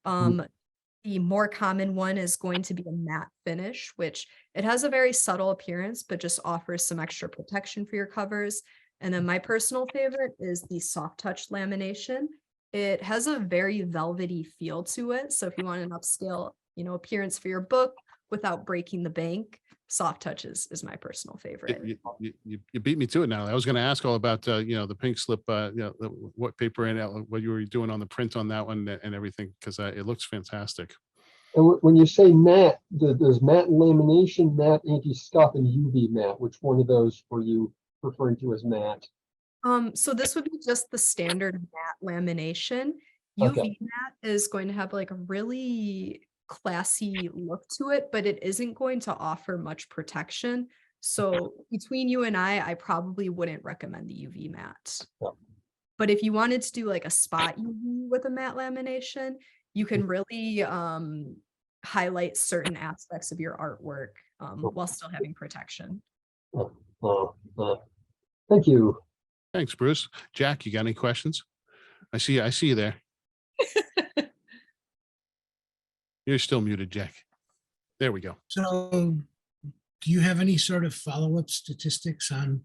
The more common one is going to be a matte finish, which it has a very subtle appearance, but just offers some extra protection for your covers. And then my personal favorite is the soft touch lamination. It has a very velvety feel to it. So if you want an upscale, appearance for your book without breaking the bank, soft touches is my personal favorite. You beat me to it now. I was going to ask all about the pink slip, what paper and what you were doing on the print on that one and everything, because it looks fantastic. And when you say matte, there's matte lamination, matte anti-scuff, and UV matte. Which one of those were you referring to as matte? So this would be just the standard matte lamination. Okay. UV matte is going to have like a really classy look to it, but it isn't going to offer much protection. So between you and I probably wouldn't recommend the UV matte. Yeah. But if you wanted to do like a spot UV with a matte lamination, you can really highlight certain aspects of your artwork while still having protection. Thank you. Thanks, Bruce. Jack, you got any questions? I see you there. You're still muted, Jack. There we go. So do you have any sort of follow-up statistics on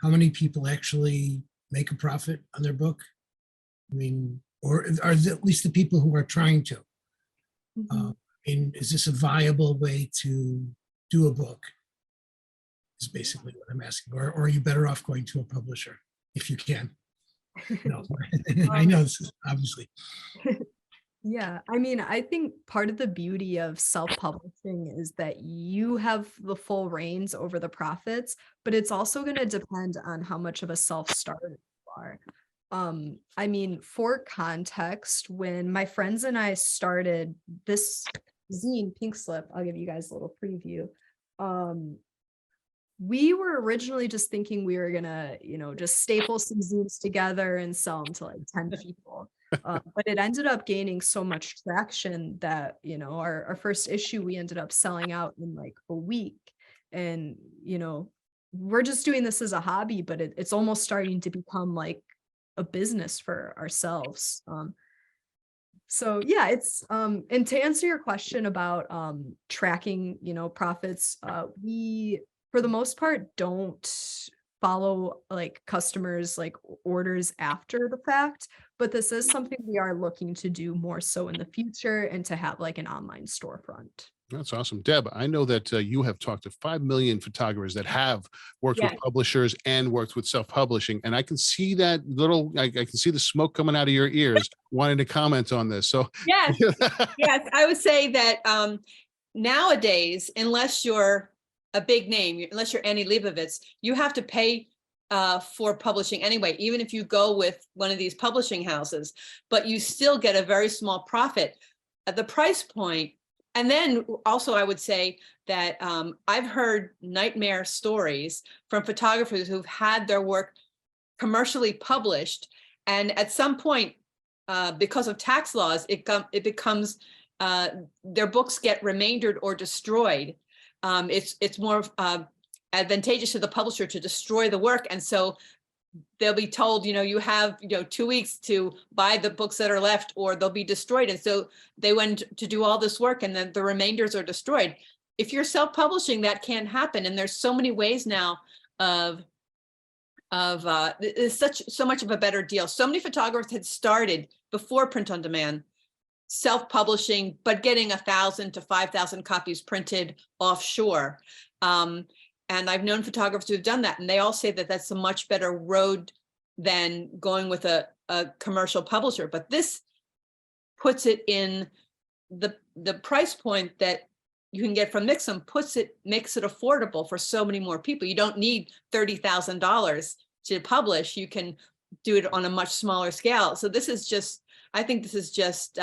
how many people actually make a profit on their book? I mean, or are at least the people who are trying to? Is this a viable way to do a book? Is basically what I'm asking. Or are you better off going to a publisher if you can? No, I know this is obviously. Yeah, I mean, I think part of the beauty of self-publishing is that you have the full reins over the profits, but it's also going to depend on how much of a self-starter you are. I mean, for context, when my friends and I started this zine, Pink Slip, I'll give you guys a little preview. We were originally just thinking we were gonna, just staple some zines together and sell them to like 10 people. But it ended up gaining so much traction that, our first issue, we ended up selling out in like a week. And, we're just doing this as a hobby, but it's almost starting to become like a business for ourselves. So yeah, it's and to answer your question about tracking, profits, we for the most part don't follow like customers like orders after the fact, but this is something we are looking to do more so in the future and to have like an online storefront. That's awesome. Deb, I know that you have talked to 5 million photographers that have worked with publishers and worked with self-publishing. And I can see that I can see the smoke coming out of your ears wanting to comment on this. So yes, yes, I would say that nowadays, unless you're a big name, unless you're Annie Leibovitz, you have to pay for publishing anyway, even if you go with one of these publishing houses, but you still get a very small profit at the price point. And then also I would say that I've heard nightmare stories from photographers who've had their work commercially published. And at some point, because of tax laws, it becomes their books get remaindered or destroyed. It's more advantageous to the publisher to destroy the work. And so they'll be told, you have, 2 weeks to buy the books that are left or they'll be destroyed. And so they went to do all this work and then the remainders are destroyed. If you're self-publishing, that can't happen. And there's so many ways now it's so much of a better deal. So many photographers had started before print on demand, self-publishing, but getting 1,000 to 5,000 copies printed offshore. And I've known photographers who've done that, and they all say that that's a much better road than going with a commercial publisher. But this puts it in the price point that you can get from Mixam, makes it affordable for so many more people. You don't need $30,000 to publish. You can do it on a much smaller scale. So this is just, I think this is just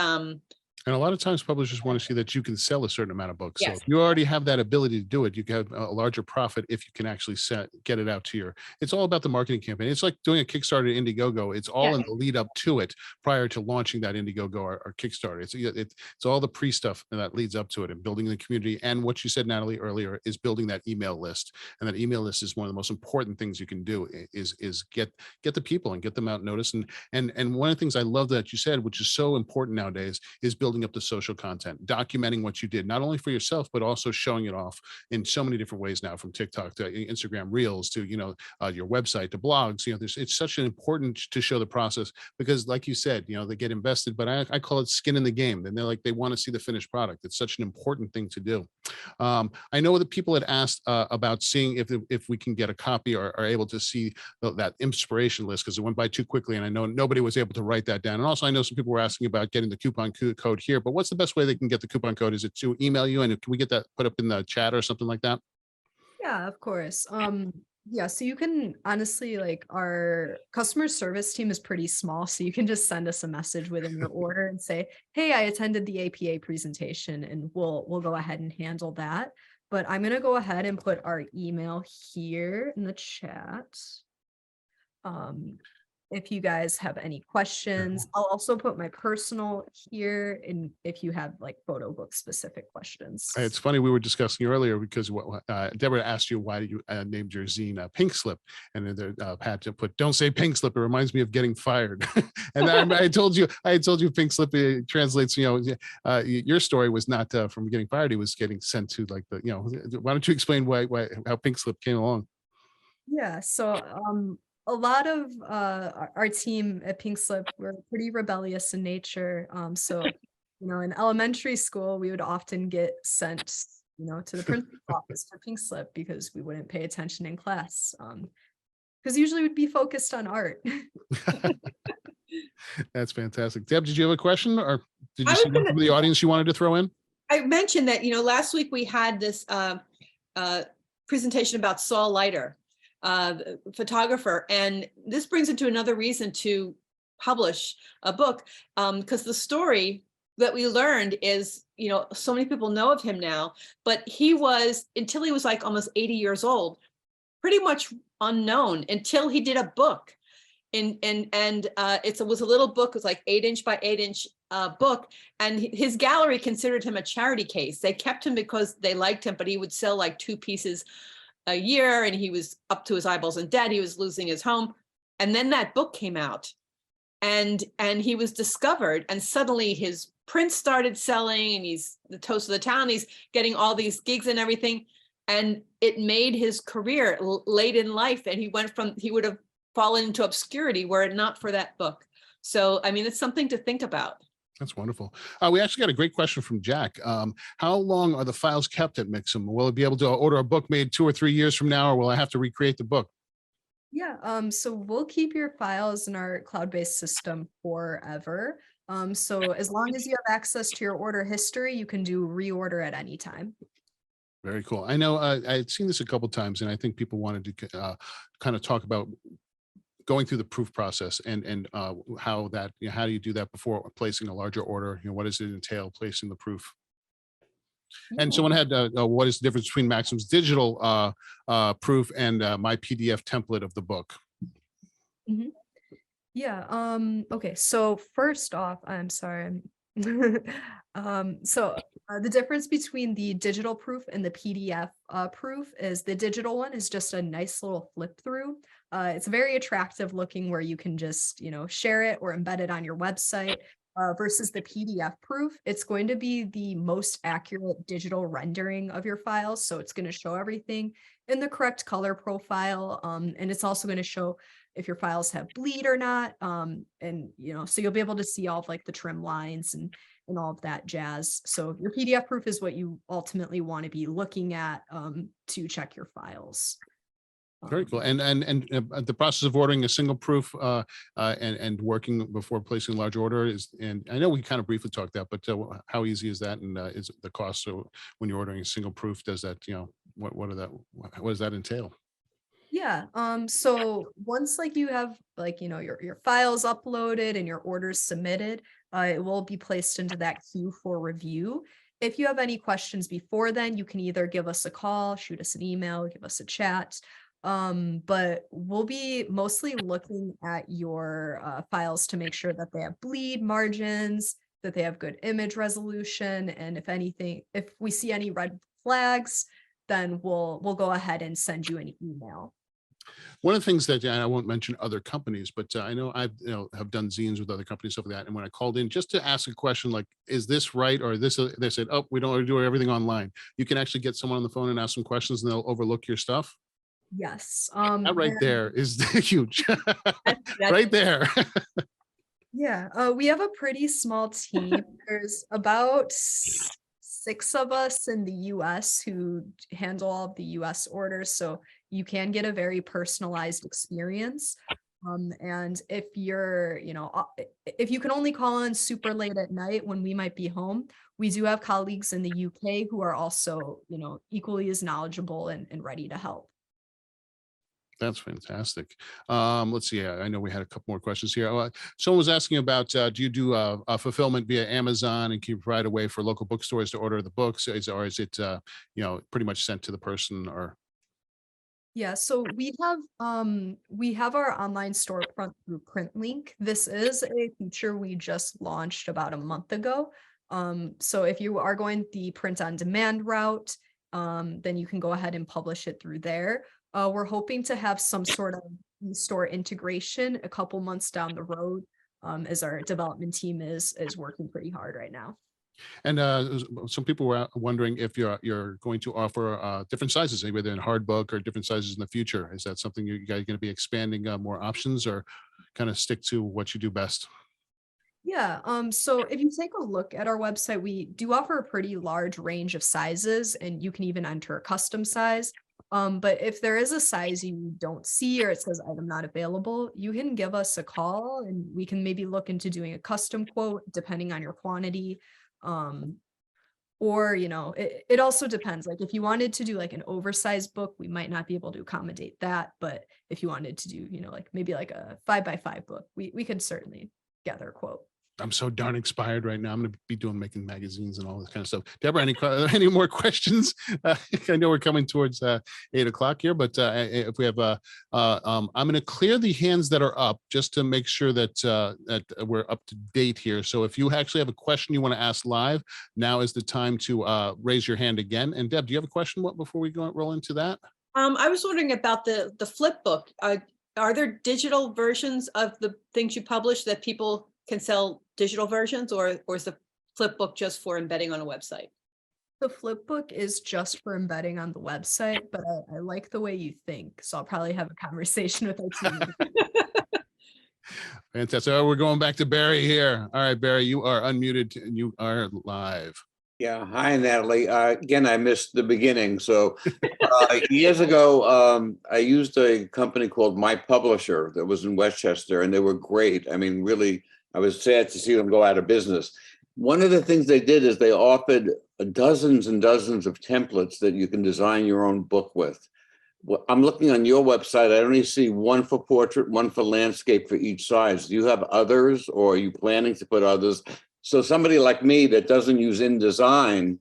And a lot of times publishers want to see that you can sell a certain amount of books. So Yes. if you already have that ability to do it, you can have a larger profit if you can actually get it out to it's all about the marketing campaign. It's like doing a Kickstarter Indiegogo. It's all Yeah. in the lead up to it prior to launching that Indiegogo or Kickstarter. It's all the pre stuff that leads up to it and building the community. And what you said, Natalie, earlier is building that email list. And that email list is one of the most important things you can do is get the people and get them out noticed. And one of the things I love that you said, which is so important nowadays, is building up the social content, documenting what you did, not only for yourself, but also showing it off in so many different ways now, from TikTok to Instagram Reels to, your website to blogs. It's such an important to show the process because, like you said, they get invested, but I call it skin in the game. And they want to see the finished product. It's such an important thing to do. I know that people had asked about seeing if we can get a copy or are able to see that inspiration list because it went by too quickly. And I know nobody was able to write that down. And also I know some people were asking about getting the coupon code here, but what's the best way they can get the coupon code? Is it to email you? And can we get that put up in the chat or something like that? Yeah, of course. Yeah, so you can honestly, like, our customer service team is pretty small, so you can just send us a message within your order and say, hey, I attended the APA presentation, and we'll go ahead and handle that. But I'm gonna go ahead and put our email here in the chat. If you guys have any questions, I'll also put my personal here, and if you have like photo book specific questions. It's funny, we were discussing earlier because Deborah asked you why you named your zine Pink Slip, and then Pat put, don't say Pink Slip, it reminds me of getting fired. And I told you Pink Slip translates, your story was not from getting fired, he was getting sent to like why don't you explain how Pink Slip came along? Yeah, so a lot of our team at Pink Slip were pretty rebellious in nature. So, in elementary school, we would often get sent, to the principal's office for Pink Slip because we wouldn't pay attention in class. Because usually we'd be focused on art. That's fantastic. Deb, did you have a question or did you see one from the audience you wanted to throw in? I mentioned that, last week we had this presentation about Saul Leiter, photographer, and this brings into another reason to publish a book, because the story that we learned is, so many people know of him now, but he was, until he was like almost 80 years old, pretty much unknown until he did a book. It was a little book, it was like 8-inch by 8-inch book, and his gallery considered him a charity case. They kept him because they liked him, but he would sell like 2 pieces a year, and he was up to his eyeballs in debt. He was losing his home, and then that book came out, and he was discovered, and suddenly his prints started selling, and he's the toast of the town. He's getting all these gigs and everything, and it made his career late in life. And he would have fallen into obscurity were it not for that book. So, I mean, it's something to think about. That's wonderful. We actually got a great question from Jack. How long are the files kept at Mixam? Will it be able to order a book made 2 or 3 years from now, or will I have to recreate the book? Yeah, so we'll keep your files in our cloud-based system forever. So as long as you have access to your order history, you can do reorder at any time. Very cool. I know I'd seen this a couple of times, and I think people wanted to kind of talk about going through the proof process and how do you do that before placing a larger order? What does it entail placing the proof? And someone had what is the difference between Maxim's digital proof and my PDF template of the book? Mm-hmm. Yeah. Okay. So first off, I'm sorry. The difference between the digital proof and the PDF proof is the digital one is just a nice little flip through. It's very attractive looking, where you can just, share it or embed it on your website. Versus the PDF proof, it's going to be the most accurate digital rendering of your files. So it's going to show everything in the correct color profile. And it's also going to show if your files have bleed or not. So you'll be able to see all of like the trim lines and all of that jazz. So your PDF proof is what you ultimately want to be looking at to check your files. Very cool. And the process of ordering a single proof and working before placing a large order is, and I know we kind of briefly talked that, but how easy is that? And is the cost? So when you're ordering a single proof, does that, what does that entail? Yeah, so once like you have like, you know, your files uploaded and your orders submitted, it will be placed into that queue for review. If you have any questions before then, you can either give us a call, shoot us an email, give us a chat. But we'll be mostly looking at your files to make sure that they have bleed margins, that they have good image resolution, and if anything, if we see any red flags, then we'll go ahead and send you an email. One of the things that, and I won't mention other companies, but I know I've, have done zines with other companies, stuff like that. And when I called in just to ask a question like, is this right? Or this, they said, oh, we don't do everything online. You can actually get someone on the phone and ask some questions and they'll overlook your stuff. Yes. That right And there is huge. That's- Right there. yeah, we have a pretty small team. There's about 6 of us in the US who handle all of the US orders, so you can get a very personalized experience. And if you're, you know, if you can only call in super late at night when we might be home, we do have colleagues in the UK who are also, you know, equally as knowledgeable and ready to help. That's fantastic. Let's see. I know we had a couple more questions here. Someone was asking about, do you do fulfillment via Amazon, and can you provide a way for local bookstores to order the books? Or is it, pretty much sent to the person? Or Yeah, so we have our online storefront through PrintLink. This is a feature we just launched about a month ago. So if you are going the print on demand route, then you can go ahead and publish it through there. We're hoping to have some sort of store integration a couple months down the road, as our development team is working pretty hard right now. and some people were wondering if you're going to offer different sizes, whether in hard book or different sizes in the future. Is that something you guys going to be expanding more options, or kind of stick to what you do best? Yeah, so if you take a look at our website, we do offer a pretty large range of sizes, and you can even enter a custom size. But if there is a size you don't see or it says item not available, you can give us a call and we can maybe look into doing a custom quote depending on your quantity. Or, you know, it also depends. Like if you wanted to do like an oversized book, we might not be able to accommodate that. But if you wanted to do, you know, like maybe like a 5x5 book, we could certainly gather a quote. I'm so darn inspired right now. I'm going to be making magazines and all this kind of stuff. Deborah, any more questions? I know we're coming towards 8 o'clock here, but if we have, I'm going to clear the hands that are up just to make sure that that we're up to date here. So if you actually have a question you want to ask live, now is the time to raise your hand again. And Deb, do you have a question before we roll into that? I was wondering about the flip book. Are there digital versions of the things you publish that people can sell digital versions, or is the flip book just for embedding on a website? The flip book is just for embedding on the website, but I like the way you think. So I'll probably have a conversation with our team. Fantastic. Oh, we're going back to Barry here. All right, Barry, you are unmuted and you are live. Yeah, hi Natalie. Again, I missed the beginning. So years ago, I used a company called My Publisher that was in Westchester, and they were great. I mean, really, I was sad to see them go out of business. One of the things they did is they offered dozens and dozens of templates that you can design your own book with. Well, I'm looking on your website. I only see one for portrait, one for landscape for each size. Do you have others, or are you planning to put others? So somebody like me that doesn't use InDesign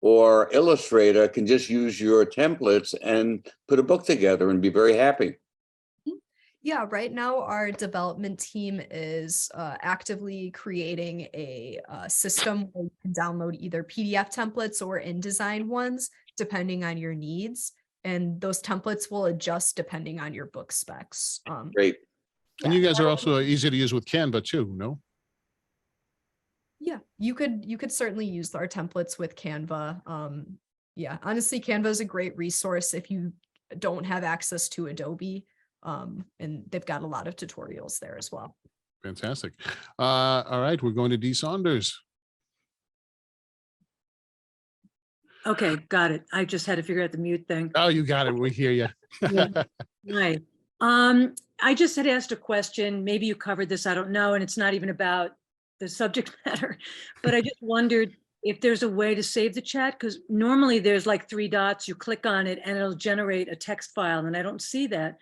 or Illustrator can just use your templates and put a book together and be very happy. Yeah, right now our development team is actively creating a system where you can download either PDF templates or InDesign ones, depending on your needs. And those templates will adjust depending on your book specs. Great. And you guys are also easy to use with Canva too, no? Yeah, you could certainly use our templates with Canva. Yeah, honestly, Canva is a great resource if you don't have access to Adobe. And they've got a lot of tutorials there as well. Fantastic. All right, we're going to Dee Saunders. Okay, got it. I just had to figure out the mute thing. Oh, you got it. We hear you. Yeah. Right. I just had asked a question. Maybe you covered this, I don't know, and it's not even about the subject matter, but I just wondered if there's a way to save the chat, because normally there's like 3 dots, you click on it and it'll generate a text file, and I don't see that.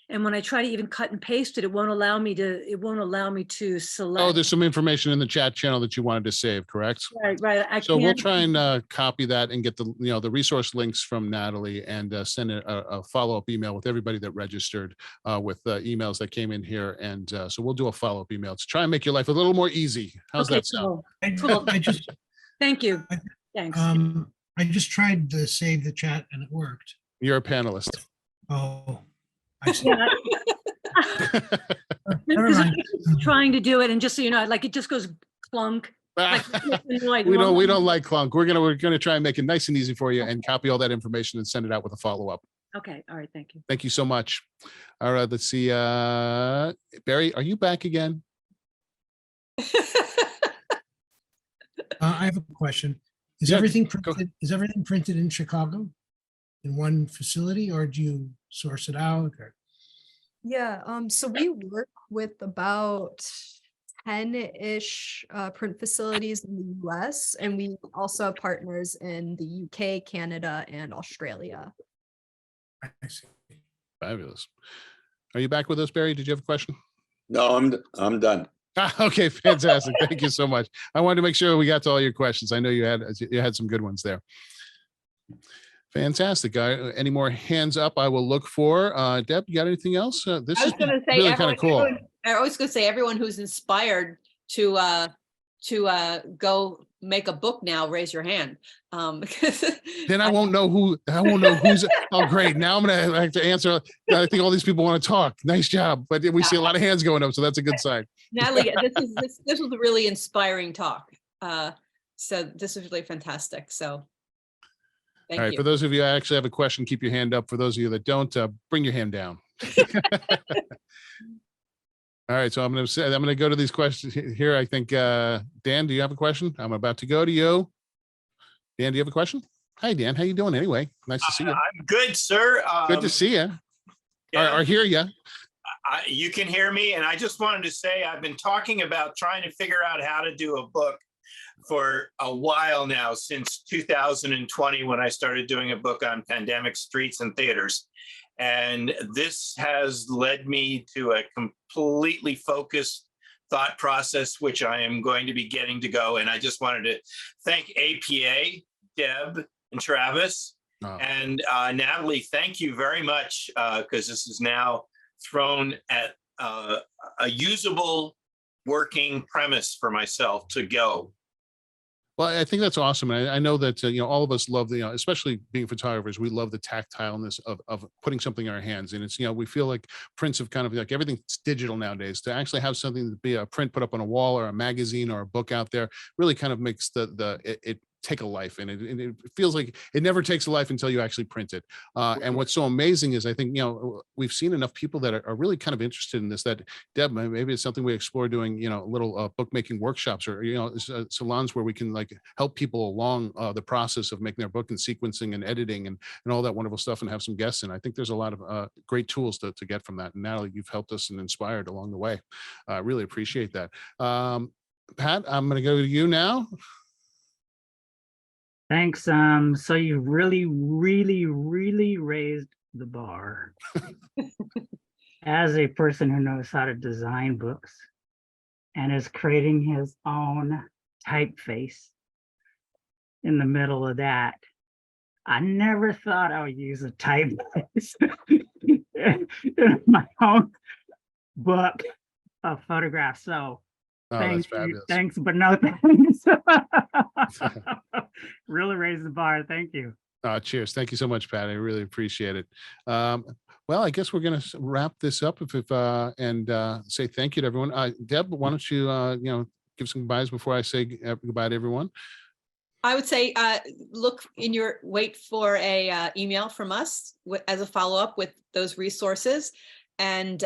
And when I try to even cut and paste it, it won't allow me to select. Oh, there's some information in the chat channel that you wanted to save, correct? Right. I So we'll can't. try and copy that and get the resource links from Natalie and send a follow-up email with everybody that registered with emails that came in here. And so we'll do a follow-up email to try and make your life a little more easy. How's Okay, that sound? cool. I just, Thank you. Thanks. I just tried to save the chat and it worked. You're a panelist. Oh, I see. Yeah, Never because mind. I'm trying to do it, and just so you know, like it just goes clunk. Like, we don't like clunk. We're gonna try and make it nice and easy for you and copy all that information and send it out with a follow-up. Okay, all right, thank you. Thank you so much. All right, let's see. Barry, are you back again? I have a question. Is Yeah, everything go- printed, is everything printed in Chicago? In one facility, or do you source it out? Or Yeah, so we work with about 10-ish print facilities in the US, and we also have partners in the UK, Canada, and Australia. I see. Fabulous. Are you back with us, Barry? Did you have a question? No, I'm done. Okay, fantastic. Thank you so much. I wanted to make sure we got to all your questions. I know you had some good ones there. Fantastic. Any more hands up I will look for? Deb, you got anything else? This I is was going to say, really kind of cool. I was going to say, everyone who's inspired to go make a book now, raise your hand. Because Then I won't know who's. Oh, great. Now I'm going to have to answer. I think all these people want to talk. Nice job. But we see a lot of hands going up, so that's a good sign. Natalie, this was a really inspiring talk. So this was really fantastic. So All right. thank For you. those of you that actually have a question, keep your hand up. For those of you that don't, bring your hand down. All right. So I'm going to go to these questions here. I think, Dan, do you have a question? I'm about to go to you. Dan, do you have a question? Hi, Dan. How you doing anyway? Nice to see you. I'm good, sir. Good to see you. Yeah, Or hear you. you can hear me. And I just wanted to say I've been talking about trying to figure out how to do a book for a while now, since 2020, when I started doing a book on pandemic streets and theaters. And this has led me to a completely focused thought process, which I am going to be getting to go. And I just wanted to thank APA, Deb, and Travis. Oh. And Natalie, thank you very much, because this is now thrown at a usable working premise for myself to go. Well, I think that's awesome. And I know that, all of us love especially being photographers, we love the tactileness of putting something in our hands. And it's, we feel like prints have kind of like everything's digital nowadays. To actually have something to be a print put up on a wall or a magazine or a book out there really kind of makes it take a life, and it feels like it never takes a life until you actually print it. And what's so amazing is I think, we've seen enough people that are really kind of interested in this, that Deb, maybe it's something we explore doing, little bookmaking workshops, or, salons where we can like help people along the process of making their book and sequencing and editing and all that wonderful stuff, and have some guests. And I think there's a lot of great tools to get from that. And Natalie, you've helped us and inspired along the way. I really appreciate that. Pat, I'm going to go to you now. Thanks. So you really, really, really raised the bar. As a person who knows how to design books and is creating his own typeface in the middle of that, I never thought I would use a typeface in my own book of photographs. So Oh, that's fabulous. Thanks, but no thanks. Really raised the bar. Thank you. Cheers. Thank you so much, Pat. I really appreciate it. Well, I guess we're going to wrap this up and say thank you to everyone. Deb, why don't you, give some goodbyes before I say goodbye to everyone? I would say, wait for a email from us as a follow-up with those resources. And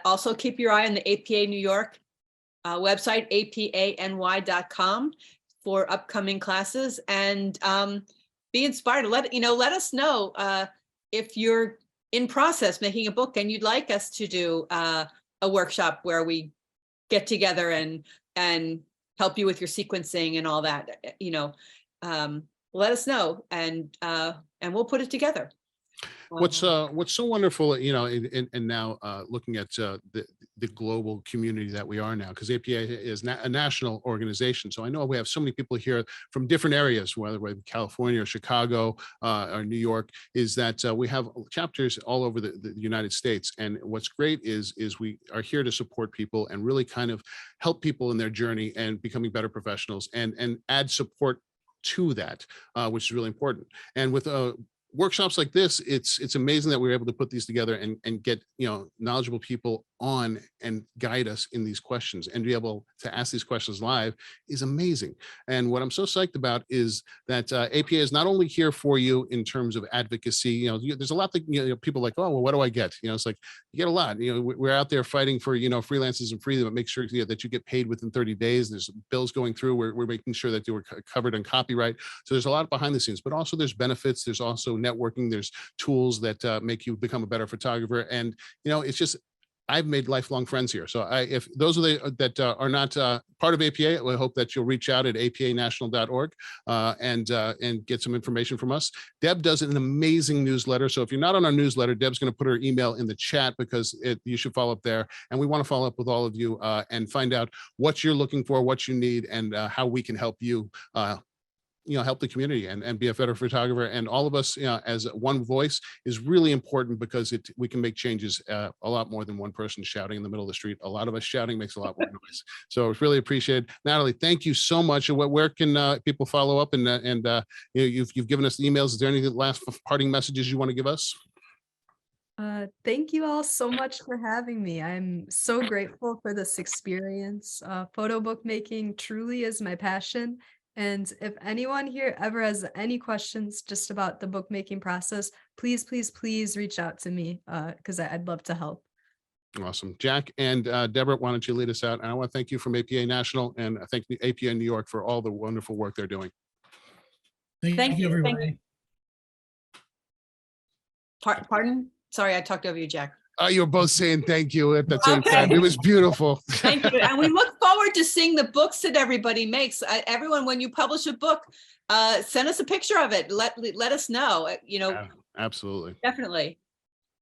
also keep your eye on the APA New York website, apany.com, for upcoming classes, and be inspired. Let us know if you're in process making a book and you'd like us to do a workshop where we get together and help you with your sequencing and all that, let us know and we'll put it together. What's so wonderful, and now looking at the global community that we are now, because APA is a national organization. So I know we have so many people here from different areas, whether we're in California or Chicago or New York, is that we have chapters all over the United States. And what's great is we are here to support people and really kind of help people in their journey and becoming better professionals and add support to that, which is really important. And with workshops like this, it's amazing that we're able to put these together and get knowledgeable people on and guide us in these questions, and be able to ask these questions live is amazing. And what I'm so psyched about is that APA is not only here for you in terms of advocacy. There's a lot that people like, oh, well, what do I get? It's like you get a lot. We're out there fighting for freelancers and freedom, but make sure that you get paid within 30 days. There's bills going through. We're making sure that you're covered on copyright. So there's a lot behind the scenes, but also there's benefits. There's also networking. There's tools that make you become a better photographer. And it's just, I've made lifelong friends here. So if those are that are not part of APA, I hope that you'll reach out at apanational.org and get some information from us. Deb does an amazing newsletter. So if you're not on our newsletter, Deb's going to put her email in the chat, because you should follow up there. And we want to follow up with all of you and find out what you're looking for, what you need, and how we can help you help the community and be a better photographer. And all of us, as one voice is really important, because we can make changes a lot more than one person shouting in the middle of the street. A lot of us shouting makes a lot more noise. So it's really appreciated. Natalie, thank you so much. Where can people follow up? And you've given us the emails. Is there any last parting messages you want to give us? Thank you all so much for having me. I'm so grateful for this experience. Photo bookmaking truly is my passion. And if anyone here ever has any questions just about the bookmaking process, please, please, please reach out to me, because I'd love to help. Awesome. Jack and Deborah, why don't you lead us out? And I want to thank you from APA National, and I thank APA New York for all the wonderful work they're doing. Thank you, everybody. Pardon? Sorry, I talked over you, Jack. You were both saying thank you at the same Okay. time. It was beautiful. Thank you. And we look forward to seeing the books that everybody makes. Everyone, when you publish a book, send us a picture of it. Let us know, Yeah, absolutely. Definitely.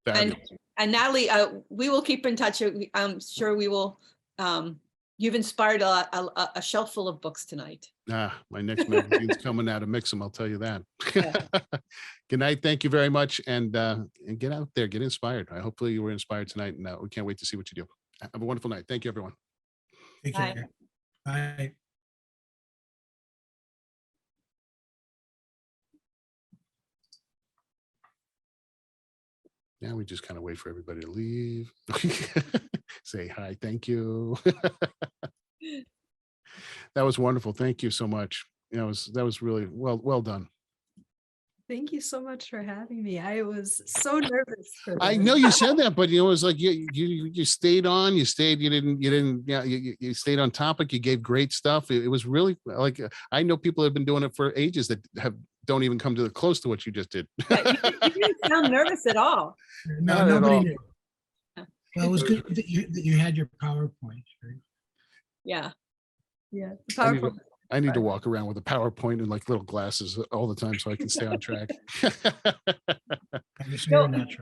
Fabulous. And Natalie, we will keep in touch. I'm sure we will. You've inspired a shelf full of books tonight. My next magazine's coming out of Mixam, I'll tell you that. Yeah. Good night. Thank you very much. And get out there, get inspired. Hopefully you were inspired tonight, and we can't wait to see what you do. Have a wonderful night. Thank you, everyone. Take care. Bye. Now we just kind of wait for everybody to leave. Say hi, thank you. That was wonderful. Thank you so much. That was really well done. Thank you so much for having me. I was so nervous. I know you said that, but it was like you stayed on. You stayed on topic. You gave great stuff. It was really like, I know people have been doing it for ages that don't even come close to what you just did. Yeah, you didn't sound nervous at all. No, nobody knew. Well, it was good that you had your PowerPoint, right? Yeah. Yeah. The PowerPoint. I need to walk around with a PowerPoint and like little glasses all the time so I can stay on track.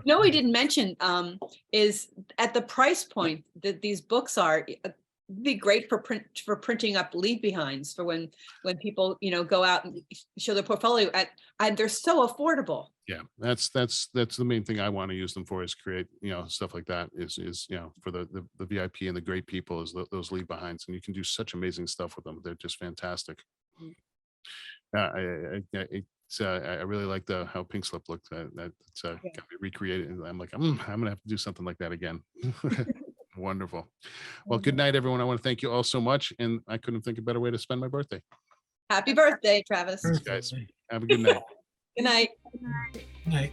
No, we didn't mention is at the price point that these books are, be great for printing up leave behinds for when people go out and show their portfolio and they're so affordable. Yeah, that's the main thing I want to use them for, is create stuff like that, is for the VIP and the great people, is those leave behinds, and you can do such amazing stuff with them. They're just fantastic. I really like how Pink Slip looked. It's got me recreated. I'm like, I'm gonna have to do something like that again. Wonderful. Well, good night, everyone. I want to thank you all so much, and I couldn't think of a better way to spend my birthday. Happy birthday, Travis. Guys, have a good night. Good night. Good night.